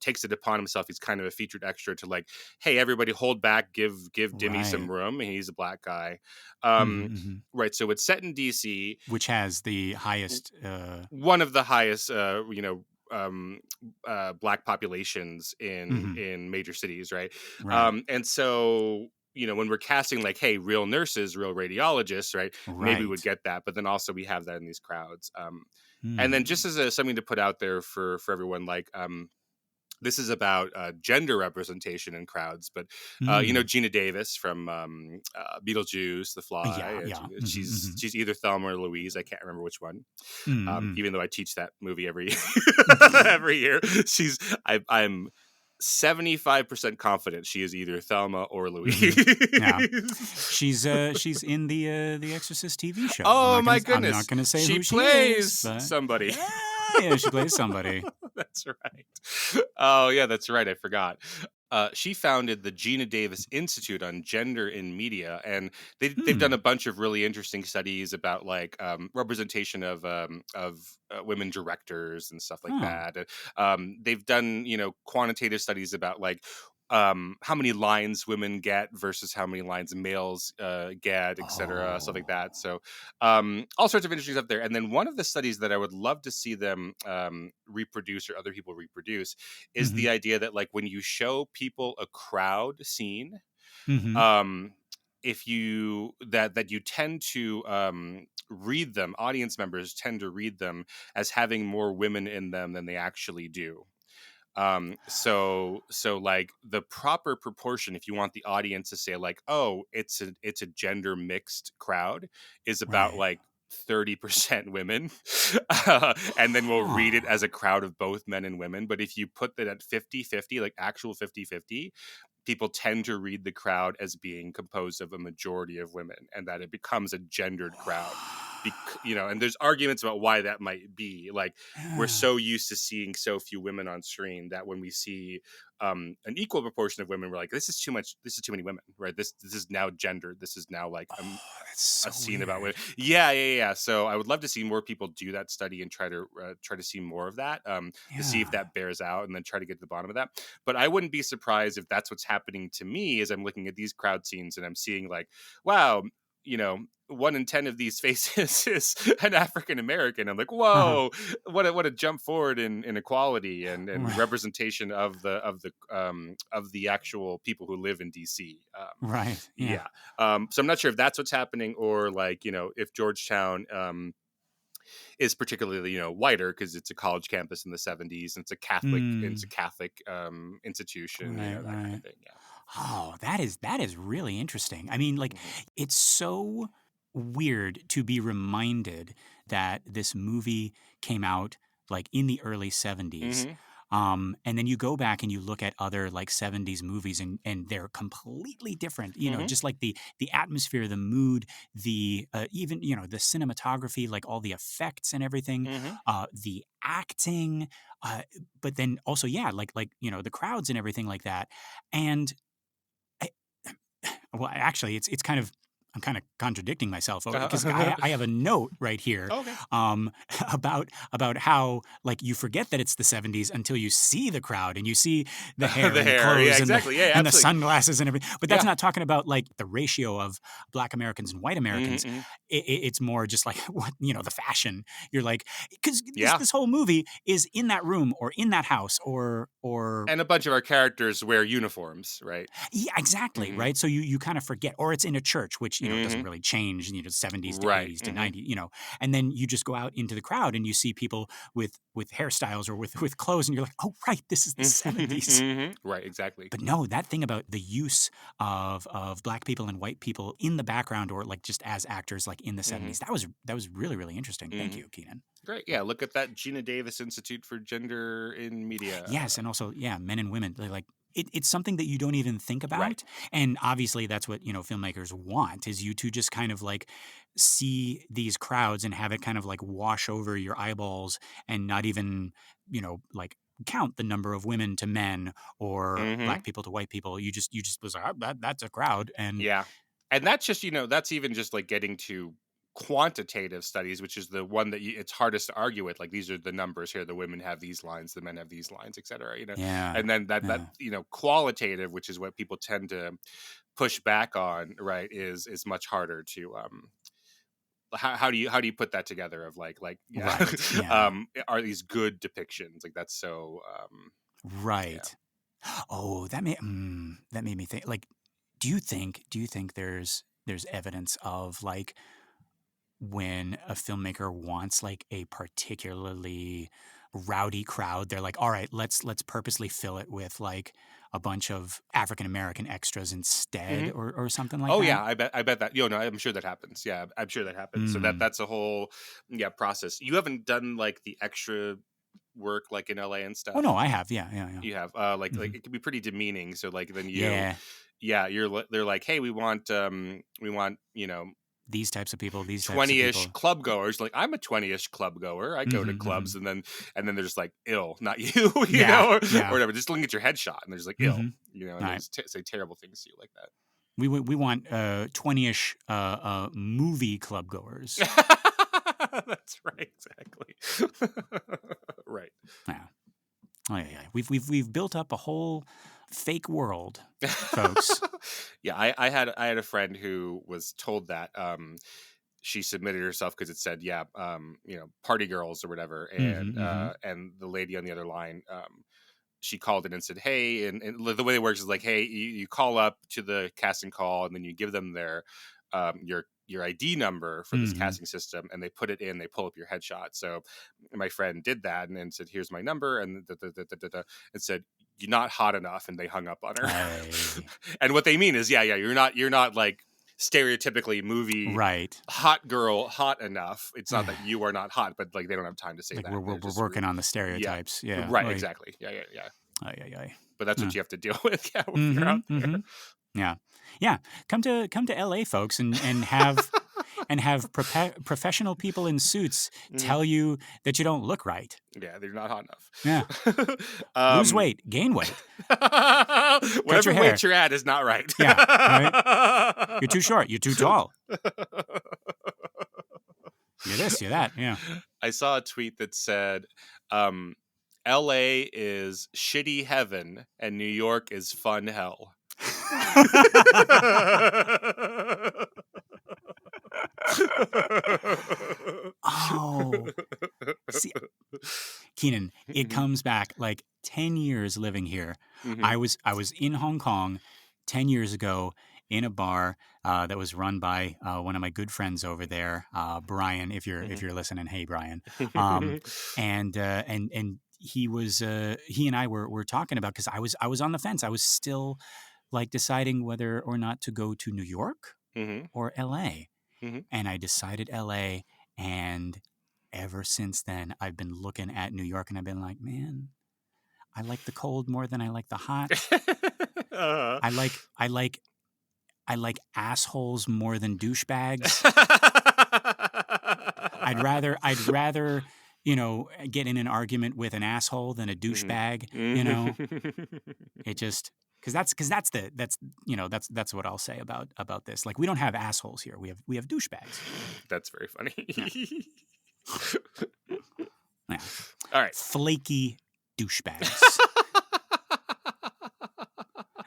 takes it upon himself. He's kind of a featured extra to like, hey, everybody hold back, give Dimmy some Right. room, and he's a black guy. Mm-hmm. Mm-hmm. Right. So it's set in DC, Which has the highest one of the highest black populations mm-hmm. in major cities, right? Right. And so you know, when we're casting like, hey, real nurses, real radiologists, right, maybe we would Right. get that, but then also we have that in these crowds. And then just Hmm. as something to put out there for everyone, like this is about gender representation in crowds, but you know, Mm. Gina Davis from Beetlejuice, The Fly, Yeah. Yeah. Mm-hmm. she's Mm-hmm. she's either Thelma or Louise, I can't remember which one. Mm-hmm. Even though I teach that movie every every year, I'm 75% confident she is either Thelma or Mm-hmm. Louise. Yeah. She's in the Exorcist TV show. Oh my I'm not goodness, gonna say she who she is, plays but somebody. yeah, she plays somebody. That's right. Oh yeah, that's right. I forgot. She founded the Gina Davis Institute on Gender in Media, and they've done a Hmm. bunch of really interesting studies about like representation of women directors and stuff like Huh. that. They've done quantitative studies about like how many lines women get versus how many lines males get, etc., stuff like Oh. that. So all sorts of interesting stuff there. And then one of the studies that I would love to see them reproduce or other people reproduce is Mm-hmm. the idea that like when you show people a crowd scene, Mm-hmm. um, if you that you tend to read them, audience members tend to read them as having more women in them than they actually do. So like the proper proportion, if you want the audience to say like, oh, it's a gender mixed crowd, is about Right. like 30% women. And then we'll read it Huh. as a crowd of both men and women. But if you put that at 50-50, like actual 50-50, people tend to read the crowd as being composed of a majority of women, and that it becomes a gendered crowd. And there's arguments about why that might be. Like we're Yeah. so used to seeing so few women on screen that when we see an equal proportion of women, we're like, this is too much. This is too many women, right? This is now gendered. This is now like Oh, that's a so scene about women. weird. Yeah. So I would love to see more people do that study and try to see more of that, to see if Yeah. that bears out, and then try to get to the bottom of that. But I wouldn't be surprised if that's what's happening to me as I'm looking at these crowd scenes and I'm seeing like, wow, 1 in 10 of these faces is an African American. I'm like, Uh-huh. whoa, what a jump forward in equality and Right. representation of the actual people who live in DC. Right. Yeah. Yeah. So I'm not sure if that's what's happening, or like if Georgetown is particularly, whiter because it's a college campus in the 70s and it's a Catholic institution, Right, that kind right. of thing. Yeah. Oh, that is really interesting. I mean, like, Hmm. it's so weird to be reminded that this movie came out like in the early 70s. Hmm. And then you go back and you look at other like 70s movies and they're completely different, Hmm. just like the atmosphere, the mood, the even, the cinematography, like all the effects and everything, Hmm. the acting, uh, but then also, yeah, like, the crowds and everything like that. And I, well, actually, it's kind of I'm kind of contradicting myself because I have a note right here Okay. um, about how like you forget that it's the 70s until you see the crowd and you see the hair The and the hair. Yeah, clothes and the exactly. Yeah, and the absolutely. sunglasses and everything. But that's Yeah. not talking about like the ratio of Black Americans and white Americans. Hmm. It's more just like what the fashion. You're like because this Yeah. this whole movie is in that room or in that house or And a bunch of our characters wear uniforms, right? yeah, exactly, Hmm. right? So you kind of forget, or it's in a church, which doesn't Hmm. really change, 70s to Right. 80s to 90s, and then you just go out into the crowd and you see people with hairstyles or with clothes, and you're like, oh right, this is the 70s. Hmm. Right. Exactly. But no, that thing about the use of Black people and white people in the background or like just as actors like in the Hmm. 70s, that was really really interesting. Thank Hmm. you, Keenan. Great. Yeah. Look at that Gina Davis Institute for Gender in Media. Yes, and also, yeah, men and women. They're like it's something that you don't even think Right. about, and obviously that's what filmmakers want is you to just kind of like see these crowds and have it kind of like wash over your eyeballs and not even like count the number of women to men or Hmm. Black people to white people. You just was like, "Oh, that's a crowd," and Yeah. And that's just, that's even just like getting to quantitative studies, which is the one that it's hardest to argue with. Like, these are the numbers here. The women have these lines, the men have these lines, et cetera, yeah, and then that, yeah. qualitative, which is what people tend to push back on, right, is much harder to, how do you put that together of yeah, Right, yeah, are these good depictions? Like, that's so, yeah. right. Oh, that made me think. Like, do you think there's evidence of like when a filmmaker wants like a particularly rowdy crowd, they're like, all right, let's purposely fill it with like a bunch of African American extras instead, or something like Oh that. yeah, I bet that. No, I'm sure that happens. Yeah, I'm sure that happens. So Mm. that's a whole, yeah, process. You haven't done like the extra work like in LA and Oh no, stuff. I have. Yeah, yeah, yeah. You have like Hmm. it can be pretty demeaning. So like then Yeah, yeah, they're like, hey, we want 20-ish People. club goers. Like, I'm a 20-ish club goer. I go to Hmm, hmm. clubs, and then they're just like, ill, not you, Yeah, or yeah. whatever. Just looking at your headshot, and they're just like, ill, Hmm. and All they right. just say terrible things to you like that. We want 20-ish movie club goers. That's right, exactly. Right. Yeah. Oh, yeah, yeah. We've built up a whole fake world, folks. Yeah, I had a friend who was told that she submitted herself because it said, yeah, party girls or whatever, Hmm, hmm. and the lady on the other line, she called in and said, hey, and the way it works is like, hey, you call up to the casting call and then you give them your ID number for this Hmm. casting system, and they put it in, they pull up your headshot. So my friend did that and then said, here's my number, and and said, you're not hot enough, and they hung up on her. I And what they mean is, yeah, you're not like stereotypically movie Right. hot girl hot enough. It's not that you are not hot, but like they don't have time to say Like that. we're They're we're we're just working on the yeah, stereotypes. Yeah. right, Oy. exactly. Yeah, yeah, yeah. Ay, ay, ay. But that's Yeah. what you have to deal with. Yeah, when you're Mm-hmm. out there. Mm-hmm. Yeah. Yeah. Come to LA, folks, and have professional people in suits Mhm. tell you that you don't look right. Yeah, they're not hot Yeah. enough. Lose um, weight, gain weight, cut whatever your hair. weight you're at is not right. Yeah. Right. You're too short. You're too tall. You're this. You're that. Yeah. I saw a tweet that said, um, LA is shitty heaven and New York is fun hell. Oh, see, Keenan, it Mhm, comes back like 10 years living here. I mhm, was I was in Hong Kong 10 years ago in a bar. that was run by one of my good friends over there, Brian. If you're listening, hey Brian. And he and I were talking about, because I was on the fence. I was still like deciding whether or not to go to New York or L.A. And I decided L.A. And ever since then, I've been looking at New York, and I've been like, man, I like the cold more than I like the hot. I like assholes more than douchebags. I'd rather get in an argument with an asshole than a douchebag. It just that's what I'll say about this. Like, we don't have assholes here. We have douchebags. That's very funny. Yeah. All right. Flakey douchebags.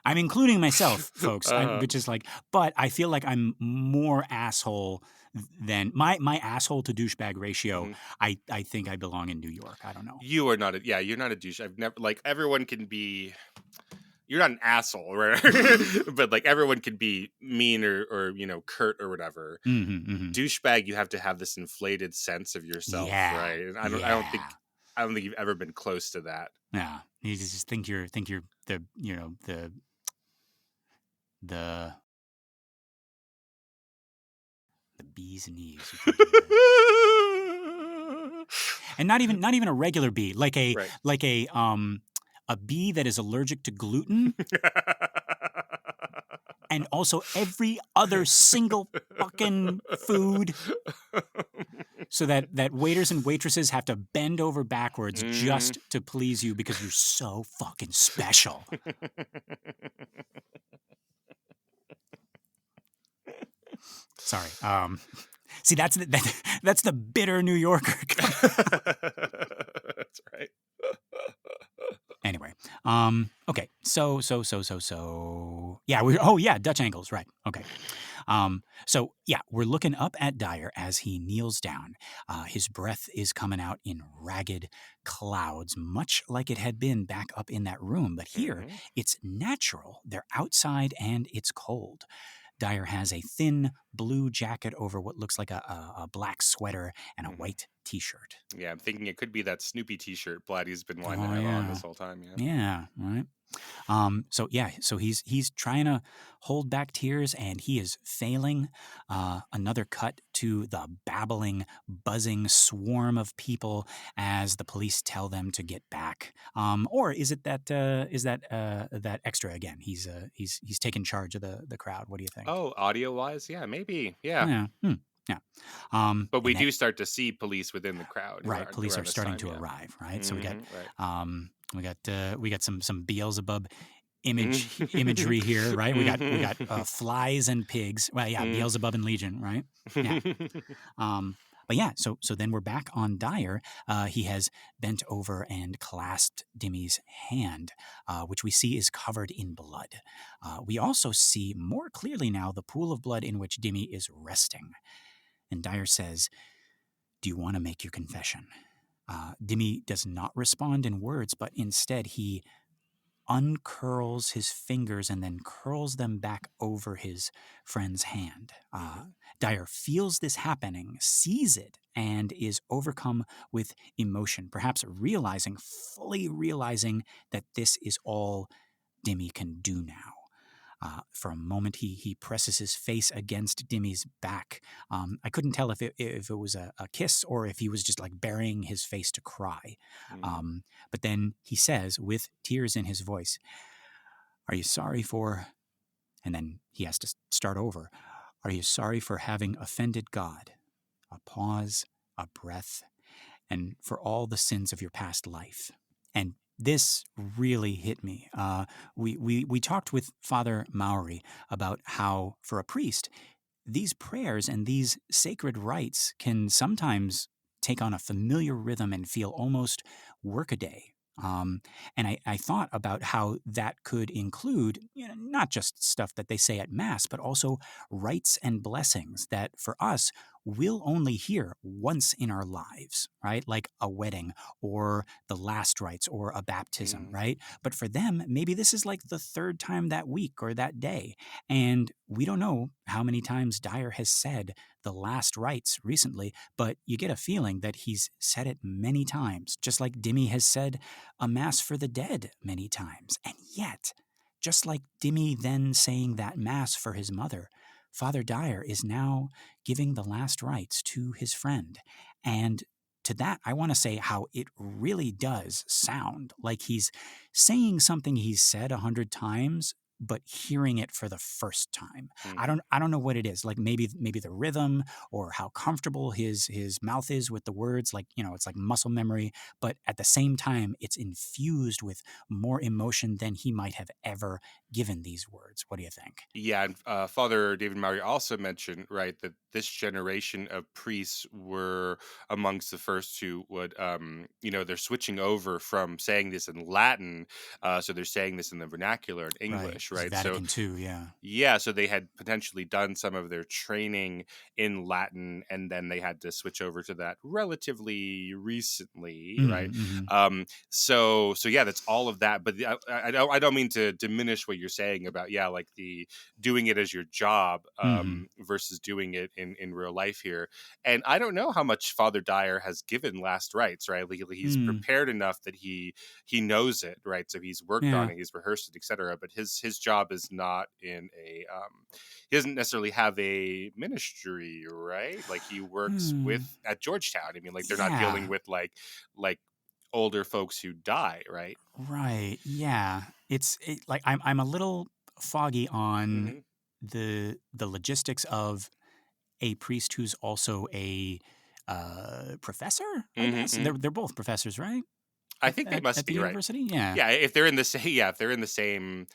I'm including myself, folks. But I feel like I'm more asshole than my asshole to douchebag ratio. I think I belong in New York. I don't know. You are not you're not a douche. I've never, like, everyone can be, you're not an asshole, right? But like, everyone can be mean or curt or whatever. Douchebag, you have to have this inflated sense of yourself, right? And I don't think you've ever been close to that. Yeah, you just think you're the bee's knees. And not even a regular bee, like a bee that is allergic to gluten. And also every other single fucking food, so that waiters and waitresses have to bend over backwards just to please you because you're so fucking special. Sorry. See, that's the bitter New Yorker. That's right. Anyway, okay, so yeah, Dutch angles, right? Okay, so yeah, we're looking up at Dyer as he kneels down. His breath is coming out in ragged clouds, much like it had been back up in that room, but here it's natural. They're outside and it's cold. Dyer has a thin blue jacket over what looks like a black sweater and a white T-shirt. Yeah, I'm thinking it could be that Snoopy T-shirt Blatty's been wanting to have on this whole time. Yeah, right. So he's trying to hold back tears, and he is failing. Another cut to the babbling, buzzing swarm of people as the police tell them to get back. Or is it that extra again? He's taken charge of the crowd. What do you think? Oh, audio wise, yeah, maybe, yeah. Yeah. But we do start to see police within the crowd. Right. Police are starting to arrive, right? So we got some Beelzebub imagery here, right? We got flies and pigs. Well, yeah, Beelzebub and Legion, right? Yeah. But yeah, so then we're back on Dyer. He has bent over and clasped Dimmy's hand, which we see is covered in blood. We also see more clearly now the pool of blood in which Dimmy is resting. And Dyer says, "Do you want to make your confession?" Dimmy does not respond in words, but instead he uncurls his fingers and then curls them back over his friend's hand. Dyer feels this happening, sees it, and is overcome with emotion, perhaps fully realizing that this is all Dimmy can do now. For a moment, he presses his face against Dimmy's back. I couldn't tell if it was a kiss or if he was just like burying his face to cry. But then he says, with tears in his voice, "Are you sorry for..." And then he has to start over. "Are you sorry for having offended God?" A pause, a breath, "and for all the sins of your past life." And this really hit me. We talked with Father Mowry about how, for a priest, these prayers and these sacred rites can sometimes take on a familiar rhythm and feel almost workaday. And I thought about how that could include, not just stuff that they say at Mass, but also rites and blessings that for us we'll only hear once in our lives, right? Like a wedding or the last rites or a baptism, Mm. right? But for them, maybe this is like the third time that week or that day. And we don't know how many times Dyer has said the last rites recently, but you get a feeling that he's said it many times, just like Dimmy has said a mass for the dead many times. And yet, just like Dimmy then saying that mass for his mother, Father Dyer is now giving the last rites to his friend. And to that, I want to say how it really does sound like he's saying something he's said 100 times, but hearing it for the first time. Mm. I don't know what it is. Like maybe the rhythm or how comfortable his mouth is with the words. Like, you know, it's like muscle memory, but at the same time, it's infused with more emotion than he might have ever given these words. What do you think? Yeah, and Father David Mowry also mentioned, right, that this generation of priests were amongst the first who would, they're switching over from saying this in Latin, so they're saying this in the vernacular in Right. English, It's right? So Vatican II, yeah. yeah, so they had potentially done some of their training in Latin, and then they had to switch over to that relatively recently, right? Mm-hmm. So yeah, that's all of that. But I don't mean to diminish what you're saying about like the doing it as your job Mm-hmm. versus doing it in real life here. And I don't know how much Father Dyer has given last rites, right? Like, he's Mm. prepared enough that he knows it, right? So he's worked on Yeah. it, he's rehearsed it, etc. But his job is not in a he doesn't necessarily have a ministry, right? Like, he works Hmm. with at Georgetown. I mean, like, they're not dealing Yeah. with like older folks who die, right? Right. Yeah. Like I'm a little foggy on Hmm. the logistics of a priest who's also a professor, I Hmm. guess. Hmm. They're both professors, right? I think they must At the be, right. university? Yeah. Yeah, if they're in the same, if they're in the same,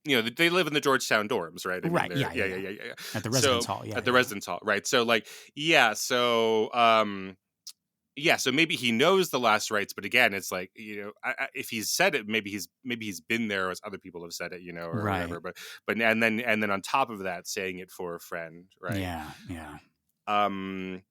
they live in the Georgetown dorms, right? I mean, Right. they're Yeah, yeah, yeah, yeah, yeah. yeah, yeah, yeah. At the residence So hall. Yeah, at the yeah. residence hall, right? So like, yeah, so yeah, so maybe he knows the last rites, but again, it's like, if he's said it, maybe he's been there as other people have said it, or Right. whatever. But and then on top of that, saying it for a friend, right? Yeah, yeah. Um,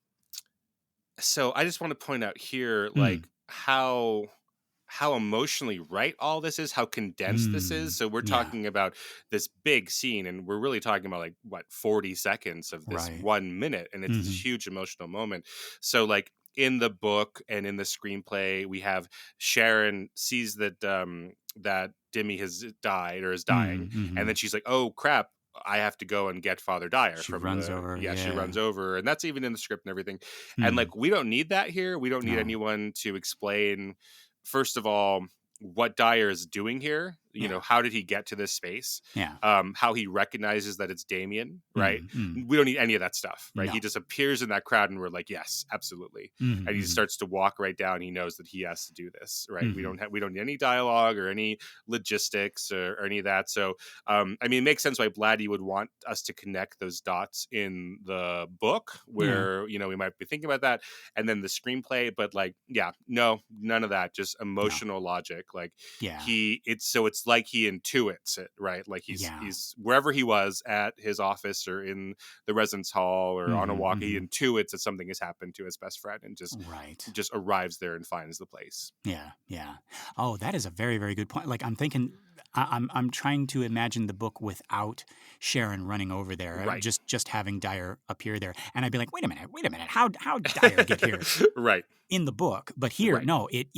so I just want to point out here, Mm. like, how emotionally right all this is, how condensed this is. Mm. So we're Yeah. talking about this big scene, and we're really talking about, like, what, 40 seconds of this Right. 1 minute, and it's Mm-hmm. this huge emotional moment. So, like, in the book and in the screenplay, we have Sharon sees that Dimmy has died or is dying, and Mm-hmm. then she's like, oh crap, I have to go and get Father Dyer She from runs the over. yeah, she Yeah. runs over, and that's even in the script and everything. And, Mm. like, we don't need that here. We don't need No. anyone to explain, first of all, what Dyer is doing here. Yeah. How did he get to this space? Yeah. How he recognizes that it's Damien, right? Mm. Mm. We don't need any of that stuff, right? He No. just appears in that crowd, and we're like, yes, absolutely. Mm-hmm. And he just Mm-hmm. starts to walk right down. He knows that he has to do this, right? We Mm-hmm. don't need any dialogue or any logistics or any of that. So, I mean, it makes sense why Blatty would want us to connect those dots in the book, Yeah. where we might be thinking about that, and then the screenplay. But, like, yeah, no, none of that. Just No. emotional logic. Like, Yeah. it's like he intuits it, right? Like, Yeah. he's wherever he was at his office or in the residence hall or on a Mm-hmm. walk, he Mm-hmm. intuits that something has happened to his best friend, and Right. just arrives there and finds the place. Yeah. Yeah. Oh, that is a very, very good point. Like I'm thinking, I'm trying to imagine the book without Sharon running over there, Right. just having Dyer appear there, and I'd be like, wait a minute, how Dyer get here Right. in the book? But here, Right. no, it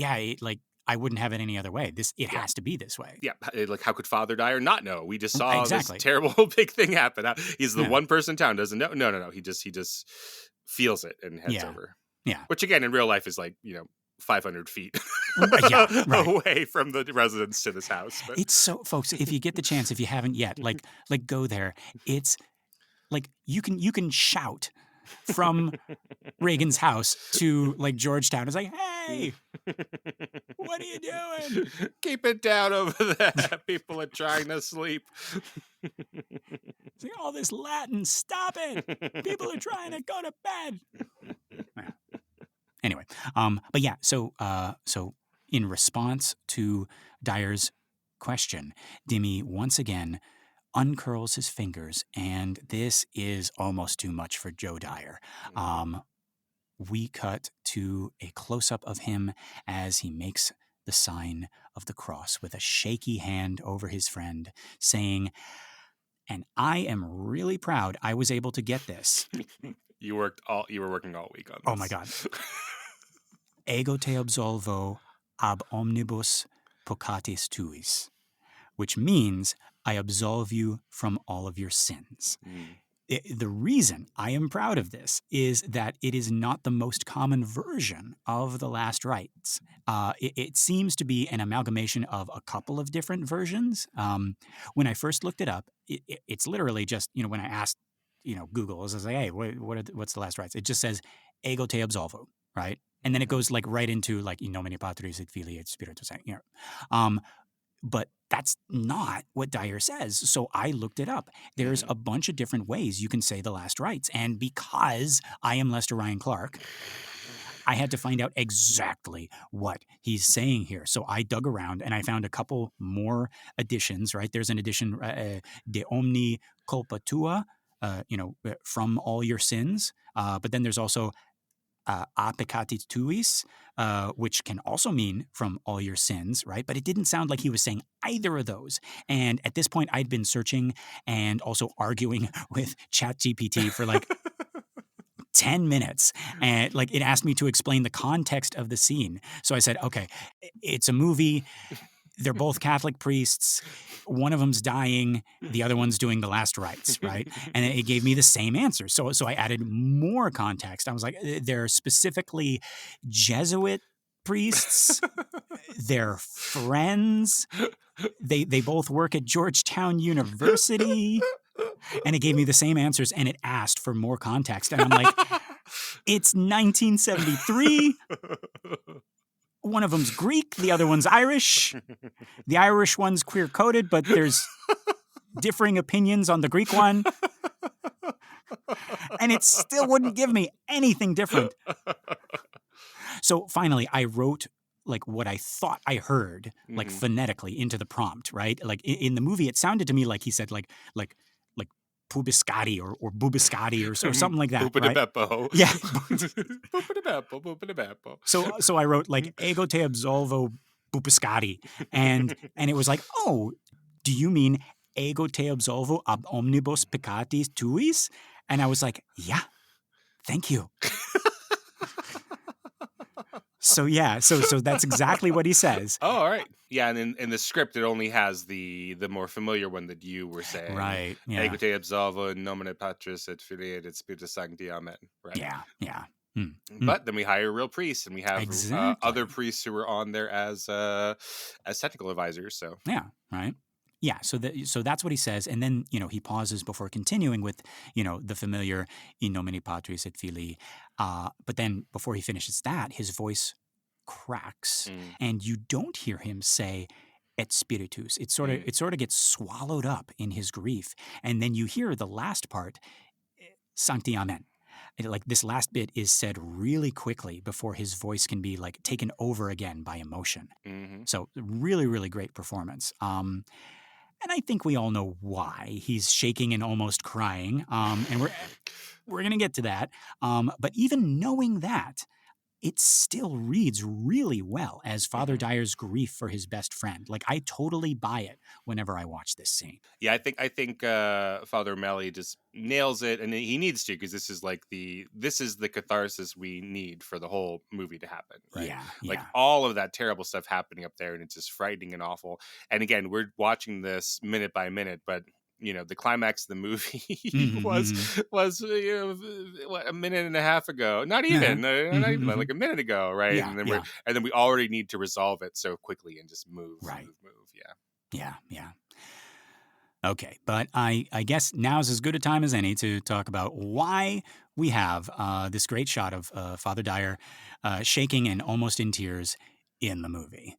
like I wouldn't have it any other way. It Yeah. has to be this way. Yeah, like, how could Father Dyer not know? We just saw this Exactly. terrible big thing happen. He's the Yeah. one person in town doesn't know. No. He just feels it and heads Yeah. over. Yeah. Which, again, in real life is like 500 feet Yeah. Right. away from the residence to this house. But It's so, folks, if you get the chance, if you haven't yet, like go there. It's like you can shout from Reagan's house to like Georgetown. It's like, hey, what are you doing? Keep it down over there. People are trying to sleep. It's like, all this Latin, stop it. People are trying to go to bed. Yeah. Anyway, but yeah, so in response to Dyer's question, Dimmy once again uncurls his fingers, and this is almost too much for Joe Dyer. We cut to a close-up of him as he makes the sign of the cross with a shaky hand over his friend, saying, and I am really proud I was able to get this. You were working all week on this. Oh my God. Ego te absolvo ab omnibus peccatis tuis, which means I absolve you from all of your sins. The reason I am proud of this is that it is not the most common version of the last rites. It seems to be an amalgamation of a couple of different versions. When I first looked it up, it's literally just, when I asked, Google, I was like, hey, what's the last rites? It just says, ego te absolvo, right? And then it goes like right into like, in nomine Patris et Filii et Spiritus Sancti. But that's not what Dyer says. So I looked it up. There's a bunch of different ways you can say the last rites. And because I am Lester Ryan Clark, I had to find out exactly what he's saying here. So I dug around and I found a couple more editions, right? There's an edition, De Omni Culpa Tua, from all your sins. But then there's also a peccatis tuis, which can also mean from all your sins, right? But it didn't sound like he was saying either of those. And at this point, I'd been searching and also arguing with ChatGPT for like 10 minutes. And like it asked me to explain the context of the scene. So I said, okay, it's a movie. They're both Catholic priests. One of them's dying. The other one's doing the last rites, right? And it gave me the same answer. So I added more context. I was like, they're specifically Jesuit priests. They're friends. They both work at Georgetown University. And it gave me the same answers, and it asked for more context. And I'm like, it's 1973. One of them's Greek, the other one's Irish. The Irish one's queer-coded, but there's differing opinions on the Greek one. And it still wouldn't give me anything different. So finally, I wrote like what I thought I heard, like phonetically into the prompt, right? Like in the movie, it sounded to me like he said like pubiscati or bubiscati or something like that, right? Yeah. So I wrote like ego te absolvo bubiscati, and it was like, oh, do you mean ego te absolvo ab omnibus peccatis tuis? And I was like, yeah, thank you. So yeah, so that's exactly what he says. Oh, all right. Yeah, and in the script, it only has the more familiar one that you were saying. Right. Yeah. Ego te absolvo in nomine Patris et Filii et Spiritus Sancti. Amen. Right. Yeah. Yeah. But then we hire a real priest, and we have Exactly. other priests who were on there as technical advisors. So yeah, right. Yeah, so that's what he says, and then he pauses before continuing with the familiar in nomine Patris et Filii, but then before he finishes that, his voice cracks, and you don't hear him say et Spiritus. It sort of gets swallowed up in his grief, and then you hear the last part, Sancti Amen. Like this last bit is said really quickly before his voice can be like taken over again by emotion. So really, really great performance. And I think we all know why he's shaking and almost crying. And we're going to get to that. But even knowing that, it still reads really well as Father Dyer's grief for his best friend. Like I totally buy it whenever I watch this scene. Yeah, I think Father O'Malley just nails it, and he needs to, because this is the catharsis we need for the whole movie to happen, right? Yeah. Like all of that terrible stuff happening up there, and it's just frightening and awful. And again, we're watching this minute by minute, but the climax of the movie was a minute and a half ago. Not even like a minute ago, right? Yeah, and then we already need to resolve it so quickly and just move. Yeah. Okay, but I guess now's as good a time as any to talk about why we have this great shot of Father Dyer shaking and almost in tears in the movie.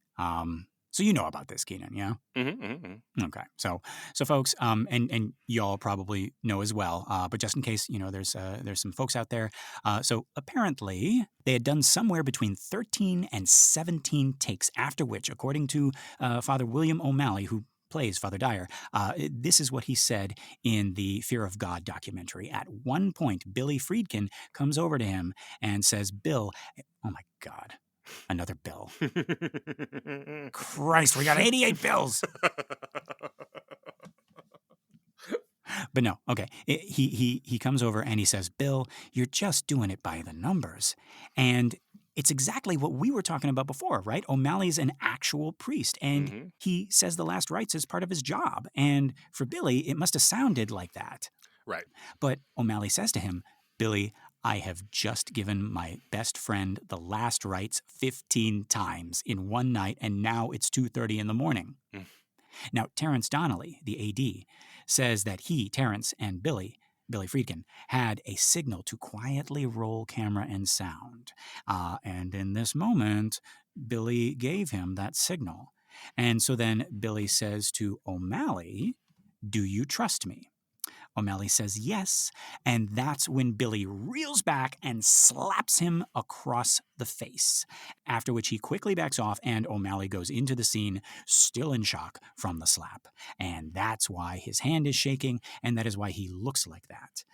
So you know about this, Keenan, yeah? Okay, so folks, and y'all probably know as well, but just in case, there's some folks out there. So apparently they had done somewhere between 13 and 17 takes, after which, according to Father William O'Malley, who plays Father Dyer, this is what he said in the Fear of God documentary. At one point, Billy Friedkin comes over to him and says, Bill, oh my God, another Bill. Christ, we got 88 bills. But no, okay. He comes over and he says, Bill, you're just doing it by the numbers. And it's exactly what we were talking about before, right? O'Malley's an actual priest, and Mhm. he says the last rites is part of his job. And for Billy, it must have sounded like that. Right. But O'Malley says to him, Billy, I have just given my best friend the last rites 15 times in one night, and now it's 2:30 in the morning. Mm. Now, Terrence Donnelly, the AD, says that he, Terrence, and Billy Friedkin, had a signal to quietly roll camera and sound. And in this moment, Billy gave him that signal. And so then Billy says to O'Malley, do you trust me? O'Malley says yes, and that's when Billy reels back and slaps him across the face, after which he quickly backs off and O'Malley goes into the scene, still in shock from the slap. And that's why his hand is shaking, and that is why he looks like that.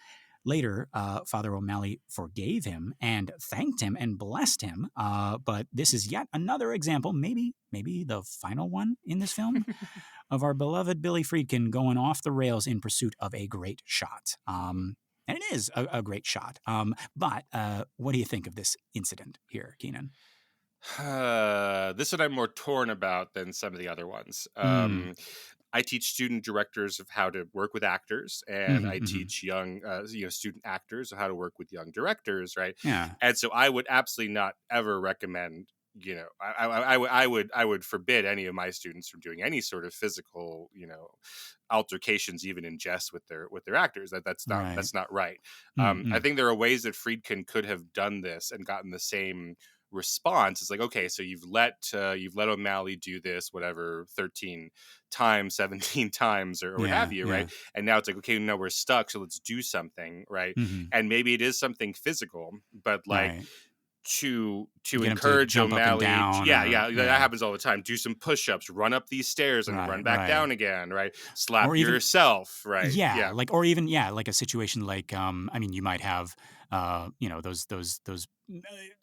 Later, Father O'Malley forgave him and thanked him and blessed him, but this is yet another example, maybe the final one in this film, of our beloved Billy Friedkin going off the rails in pursuit of a great shot. And it is a great shot. But what do you think of this incident here, Keenan? This one I'm more torn about than some of the other ones. I teach student directors of how to work with actors, and I teach young, student actors of how to work with young directors, right? Yeah. And so I would absolutely not ever recommend. I would forbid any of my students from doing any sort of physical, altercations, even in jest with their actors. That's not right. I think there are ways that Friedkin could have done this and gotten the same response. It's like, okay, so you've let O'Malley do this, whatever, 13 times, 17 times, or what have you, right? And now it's like, okay, now we're stuck, so let's do something, right? And maybe it is something physical, but like. Right. To encourage O'Malley, that happens all the time. Do some push-ups, run up these stairs, and run back down again, right? Slap or yourself, right? Yeah, like, or even like a situation like, you might have, those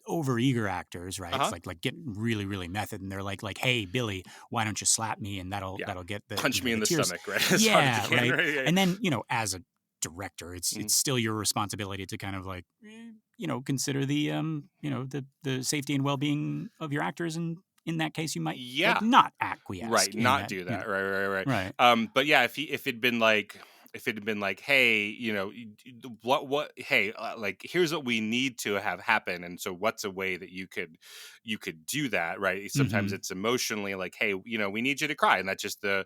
overeager actors, right? It's like getting really, really method, and they're like, hey, Billy, why don't you slap me, and that'll get the punch me in the tears. Stomach, right? Yeah, right. And then as a director, it's still your responsibility to kind of like, consider the the safety and well-being of your actors, and in that case you might not acquiesce, right? Not do that, right. But yeah, if it'd been like, hey, hey, like, here's what we need to have happen, and so what's a way that you could do that, right? Sometimes it's emotionally like, hey, we need you to cry, and that's just the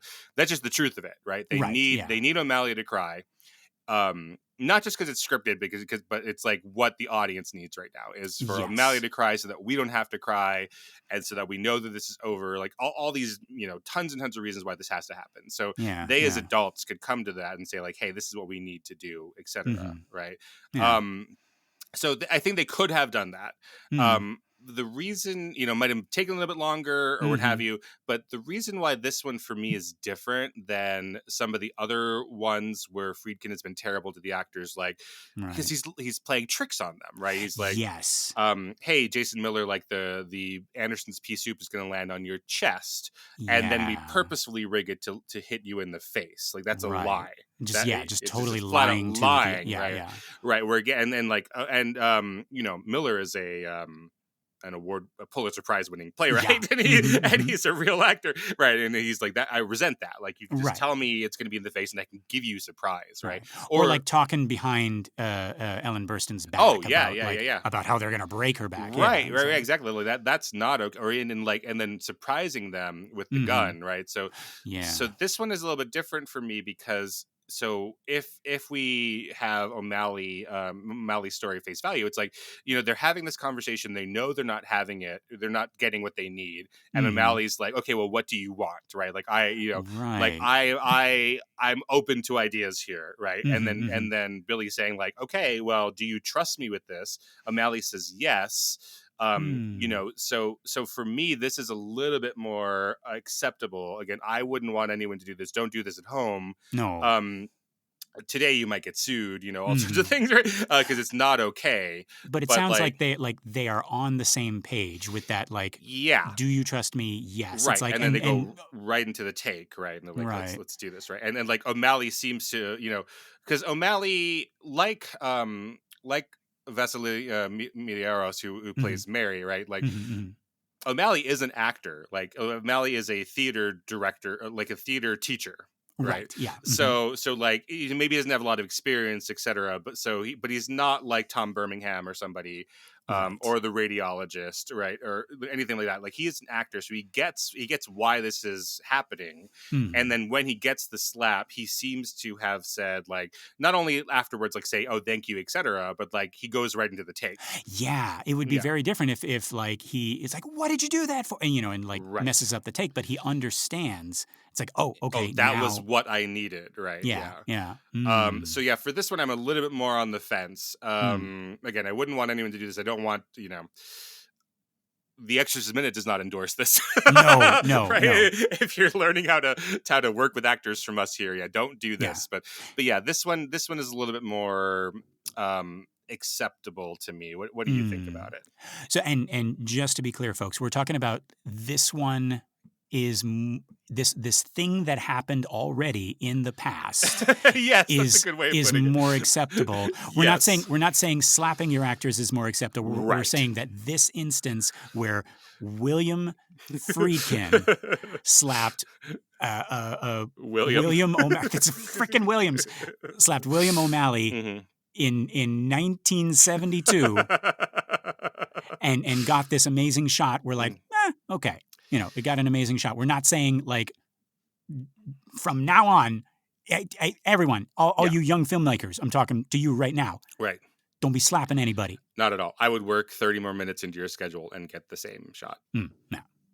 truth of it, right? They need O'Malley to cry. Not just because it's scripted, but it's like what the audience needs right now is for O'Malley to cry, so that we don't have to cry, and so that we know that this is over. Like all these, tons and tons of reasons why this has to happen. So they as adults could come to that and say like, hey, this is what we need to do, etc. Right? Yeah. So I think they could have done that. The reason, might have taken a little bit longer or what have you, but the reason why this one for me is different than some of the other ones where Friedkin has been terrible to the actors, like, because he's playing tricks on them, right? He's like, hey, Jason Miller, like the Anderson's pea soup is going to land on your chest, and then we purposefully rig it to hit you in the face. Like, that's a lie. Just totally lying to right? We're again, and like, Miller is a Pulitzer Prize winning playwright, and he's a real actor, right? And he's like that. I resent that. Like, you can just tell me it's going to be in the face, and I can give you surprise, right? Or like talking behind Ellen Burstyn's back. About how they're going to break her back, right? Exactly. Like that's not okay. Or and then surprising them with the gun, right? So this one is a little bit different for me because. So if we have O'Malley's story face value, it's like, they're having this conversation. They know they're not having it. They're not getting what they need. And O'Malley's like, okay, well, what do you want? Right. Like I'm open to ideas here. Right. And then Billy's saying like, okay, well, do you trust me with this? O'Malley says yes. So for me, this is a little bit more acceptable. Again, I wouldn't want anyone to do this. Don't do this at home. No. Today you might get sued, all sorts of things, right? Because it's not okay. But it sounds like they are on the same page with that. Like, yeah, do you trust me? Yes. right. It's like, and then they go right into the take, right? And they're like, Right. let's do this, right? And then like O'Malley seems to, because O'Malley, like Vasily Miliaros, who plays Mary, right? Like O'Malley is an actor. Like O'Malley is a theater director, like a theater teacher. Right. Yeah. So like he maybe doesn't have a lot of experience, etc. But he's not like Tom Birmingham or somebody, or the radiologist, right, or anything like that. Like he is an actor, so he gets why this is happening. And then when he gets the slap, he seems to have said, like, not only afterwards, like say, "Oh, thank you," etc., but like he goes right into the take. Yeah, it would be very different if like he is like, "What did you do that for?" And and like messes up the take, but he understands. It's like, "Oh, okay, that was what I needed," right? Yeah. So yeah, for this one, I'm a little bit more on the fence. Again, I wouldn't want anyone to do this. I don't want, the Exorcist Minute does not endorse this. No, right? No. If you're learning how to work with actors from us here, don't do this. But yeah, this one is a little bit more acceptable to me. What do you think about it? So and just to be clear, folks, we're talking about this one is this thing that happened already in the past. Yes, that's a good way of is putting it. more acceptable. We're not saying slapping your actors is more acceptable. We're saying that this instance where William Friedkin slapped William O'Malley. It's freaking Williams slapped William O'Malley in 1972 and got this amazing shot. We're like, okay. It got an amazing shot. We're not saying, like, from now on, everyone, all you young filmmakers, I'm talking to you right now. Right. Don't be slapping anybody. Not at all. I would work 30 more minutes into your schedule and get the same shot. No.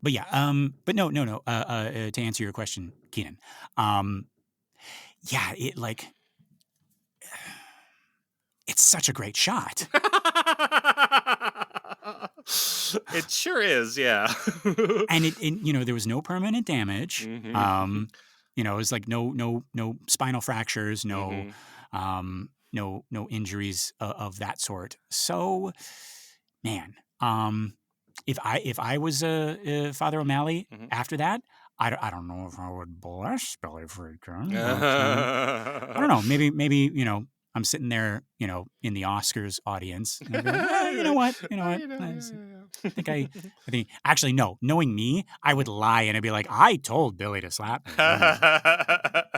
But yeah, but no. To answer your question, Keenan, it's such a great shot. It sure is, yeah. And there was no permanent damage. It was like no spinal fractures, no injuries of that sort. So, man, if I was Father O'Malley after that, I don't know if I would bless Billy Friedkin. I don't know. Maybe I'm sitting there, in the Oscars audience. And I go, you know what? I think actually, no. Knowing me, I would lie and I'd be like, I told Billy to slap me. That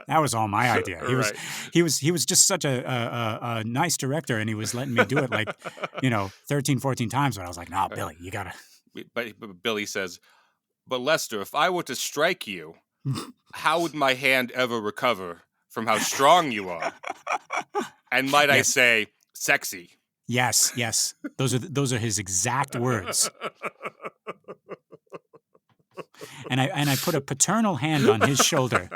was all my idea. He was just such a nice director, and he was letting me do it like, 13, 14 times. But I was like, no, Billy, you gotta. But Billy says, but Lester, if I were to strike you, how would my hand ever recover from how strong you are? And might I say, sexy. Yes. Those are his exact words. And I put a paternal hand on his shoulder,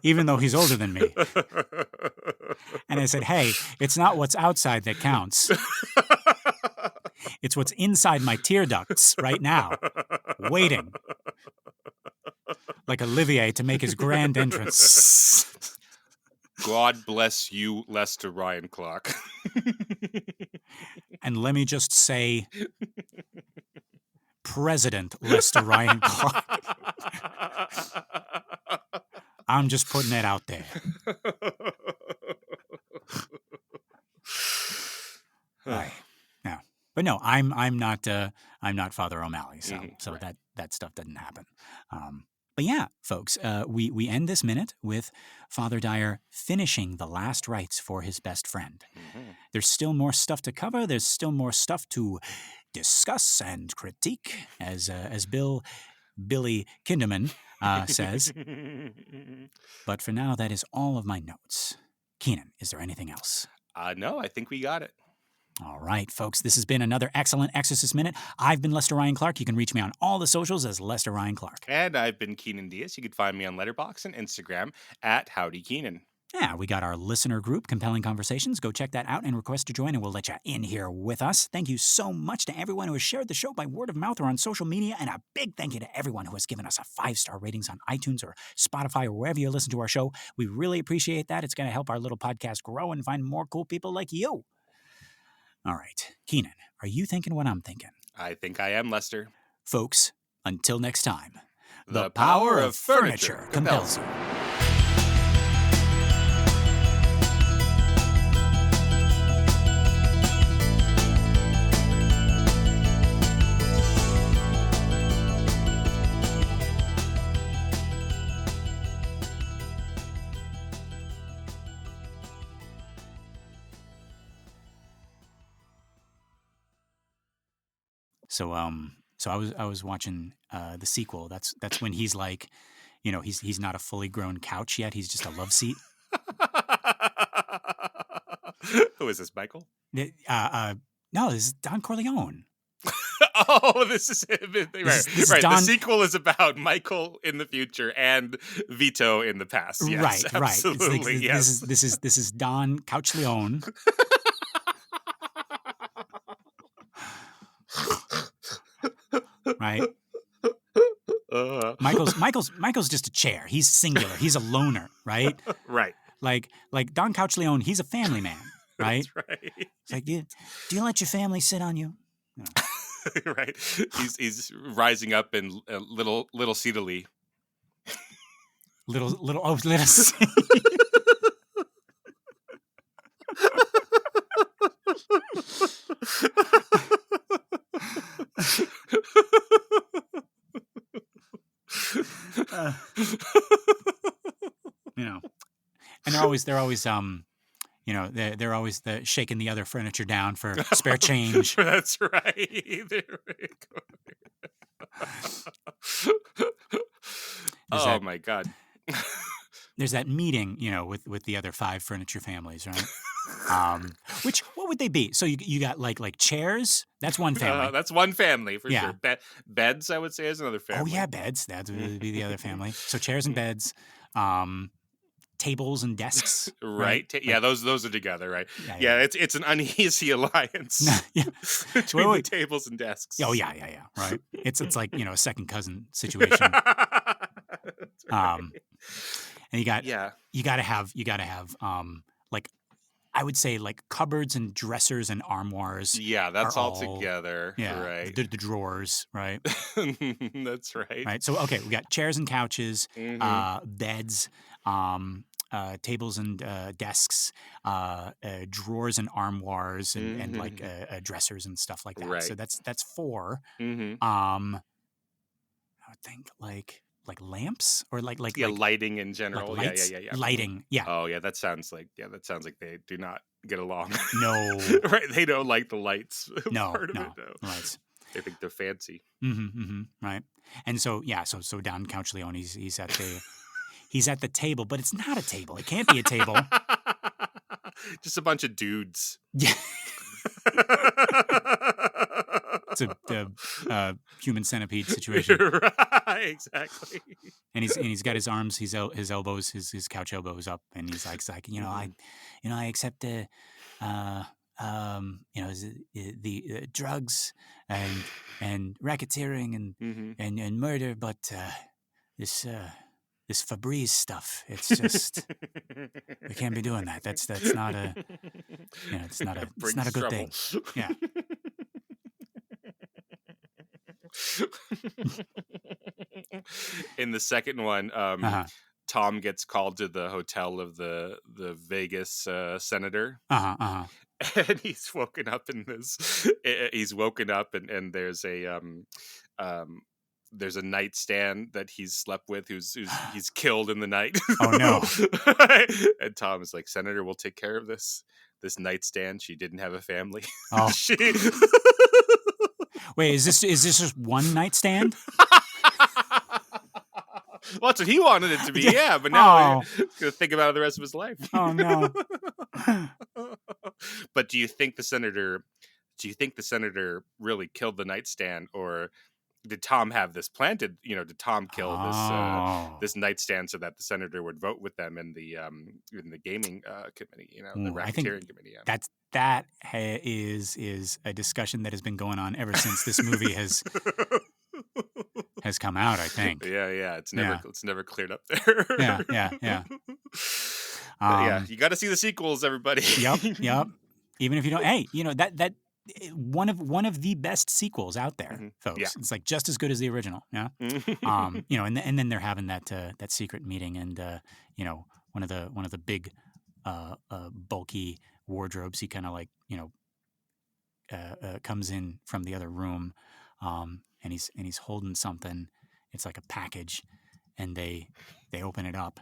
even though he's older than me. And I said, hey, it's not what's outside that counts. It's what's inside my tear ducts right now, waiting. Like Olivier to make his grand entrance. God bless you, Lester Ryan Clark. And let me just say, President Lester Ryan Clark. I'm just putting it out there. Right. Yeah. But no, I'm not Father O'Malley, so that stuff doesn't happen. But yeah, folks, we end this minute with Father Dyer finishing the last rites for his best friend. There's still more stuff to cover. There's still more stuff to discuss and critique, as Billy Kinderman says. But for now, that is all of my notes. Keenan, is there anything else? No, I think we got it. All right, folks, this has been another excellent Exorcist Minute. I've been Lester Ryan Clark. You can reach me on all the socials as Lester Ryan Clark. And I've been Keenan Diaz. You can find me on Letterboxd and Instagram at Howdy Keenan. Yeah, we got our listener group, Compelling Conversations. Go check that out and request to join, and we'll let you in here with us. Thank you so much to everyone who has shared the show by word of mouth or on social media, and a big thank you to everyone who has given us a 5-star ratings on iTunes or Spotify or wherever you listen to our show. We really appreciate that. It's going to help our little podcast grow and find more cool people like you. All right, Keenan, are you thinking what I'm thinking? I think I am, Lester. Folks, until next time, The power of furniture compels you. So I was watching the sequel. That's when he's like, he's not a fully grown couch yet. He's just a love seat. Who is this, Michael? No, this is Don Corleone. Oh, this is him. This right. Don... The sequel is about Michael in the future and Vito in the past. Yes, right, absolutely. Right. Yes. This is Don Couchleone. Right. Michael's just a chair. He's singular. He's a loner, right? Right. Like Don Couchleone, he's a family man, right? That's right. It's like, do you let your family sit on you? No. Right. He's rising up in little Cedarly. Little. And they're always they're always shaking the other furniture down for spare change. That's right. Oh my God. There's that meeting, with the other 5 furniture families, right? What would they be? So you got like chairs. That's one family. That's one family for sure. Beds, I would say, is another family. Oh yeah, beds. That would be the other family. So chairs and beds. Tables and desks, right? Yeah, those are together, right? Yeah. It's an uneasy alliance. Yeah, between the tables and desks. Oh yeah, right. It's like a second cousin situation. Right. And you gotta have like, I would say, like cupboards and dressers and armoires. Yeah, that's all together. Yeah, right. The drawers, right? That's right. Right. So okay, we got chairs and couches, beds, tables and desks, drawers and armoires, and like dressers and stuff like that. Right. So that's 4. Mm-hmm. I would think like lamps or like lighting in general. Like lights, yeah. Lighting. Yeah. Oh yeah, that sounds like they do not get along. No. Right. They don't like the lights. No. Part of no. it, no. Lights. They think they're fancy. Right. And so so Don Couchleone, he's at the he's at the table, but it's not a table. It can't be a table. Just a bunch of dudes. Yeah. It's a human centipede situation. Right, exactly. And he's got his arms, his elbows, his couch elbows up, and he's like I accept the drugs and racketeering and murder, but this Febreze stuff, it's just we can't be doing that. That's not a it's not a good thing. Yeah. In the second one, Tom gets called to the hotel of the Vegas senator. And he's woken up in this. He's woken up and there's a nightstand that he's slept with he's killed in the night. Oh no. And Tom is like, Senator, we'll take care of this nightstand. She didn't have a family. Oh. Wait, is this just one nightstand? Well, that's what he wanted it to be, yeah. But now he's gonna think about it the rest of his life. Oh no. But do you think the senator really killed the nightstand, or did Tom have this planted? Did Tom kill Oh. this nightstand so that the senator would vote with them in the gaming committee? The I think racketeering committee. Yeah. is a discussion that has been going on ever since this movie has come out, I think. Yeah. It's never cleared up there. Yeah. Yeah, you got to see the sequels, everybody. Yep. Even if you don't, hey, that one of the best sequels out there, folks. Yeah. It's like just as good as the original. Yeah. And then they're having that secret meeting, and one of the big, bulky wardrobes. He kind of like comes in from the other room, and he's holding something. It's like a package, and they open it up,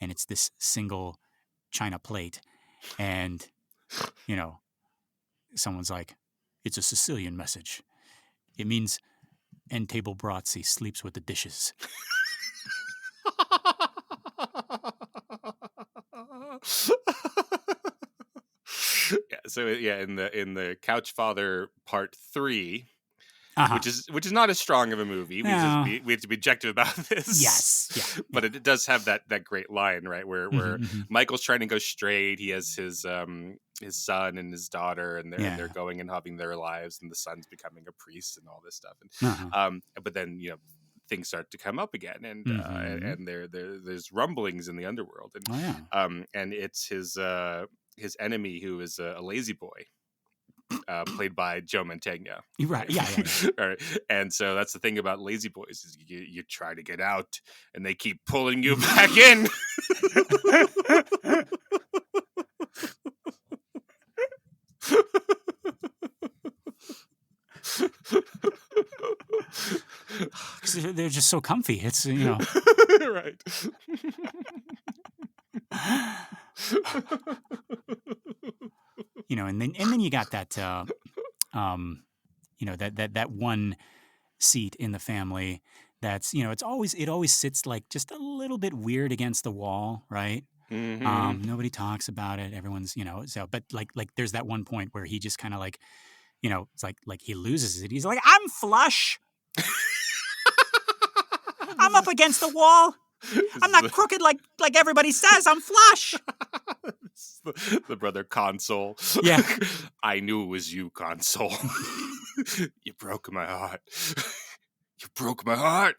and it's this single china plate, and someone's like, it's a Sicilian message. It means end table Brazzi sleeps with the dishes. In the Couch Father Part 3, Uh-huh. which is not as strong of a movie. We have to be objective about this. Yes, yeah. But it does have that great line, right, where Michael's trying to go straight. He has his son and his daughter, and they're going and having their lives, and the son's becoming a priest and all this stuff. And but then things start to come up again, and there's rumblings in the underworld, and and it's his enemy, who is a lazy boy. Played by Joe Mantegna. Right. Yeah. All right. And so that's the thing about lazy boys, is you try to get out and they keep pulling you back in. Because they're just so comfy. It's right. And then you got that that one seat in the family that's it always sits like just a little bit weird against the wall, right? Nobody talks about it. Everyone's but like there's that one point where he just kind of like it's like he loses it. He's like, I'm flush. I'm up against the wall. I'm not crooked like everybody says. I'm flush. The brother Console. Yeah. I knew it was you, Console. You broke my heart. You broke my heart.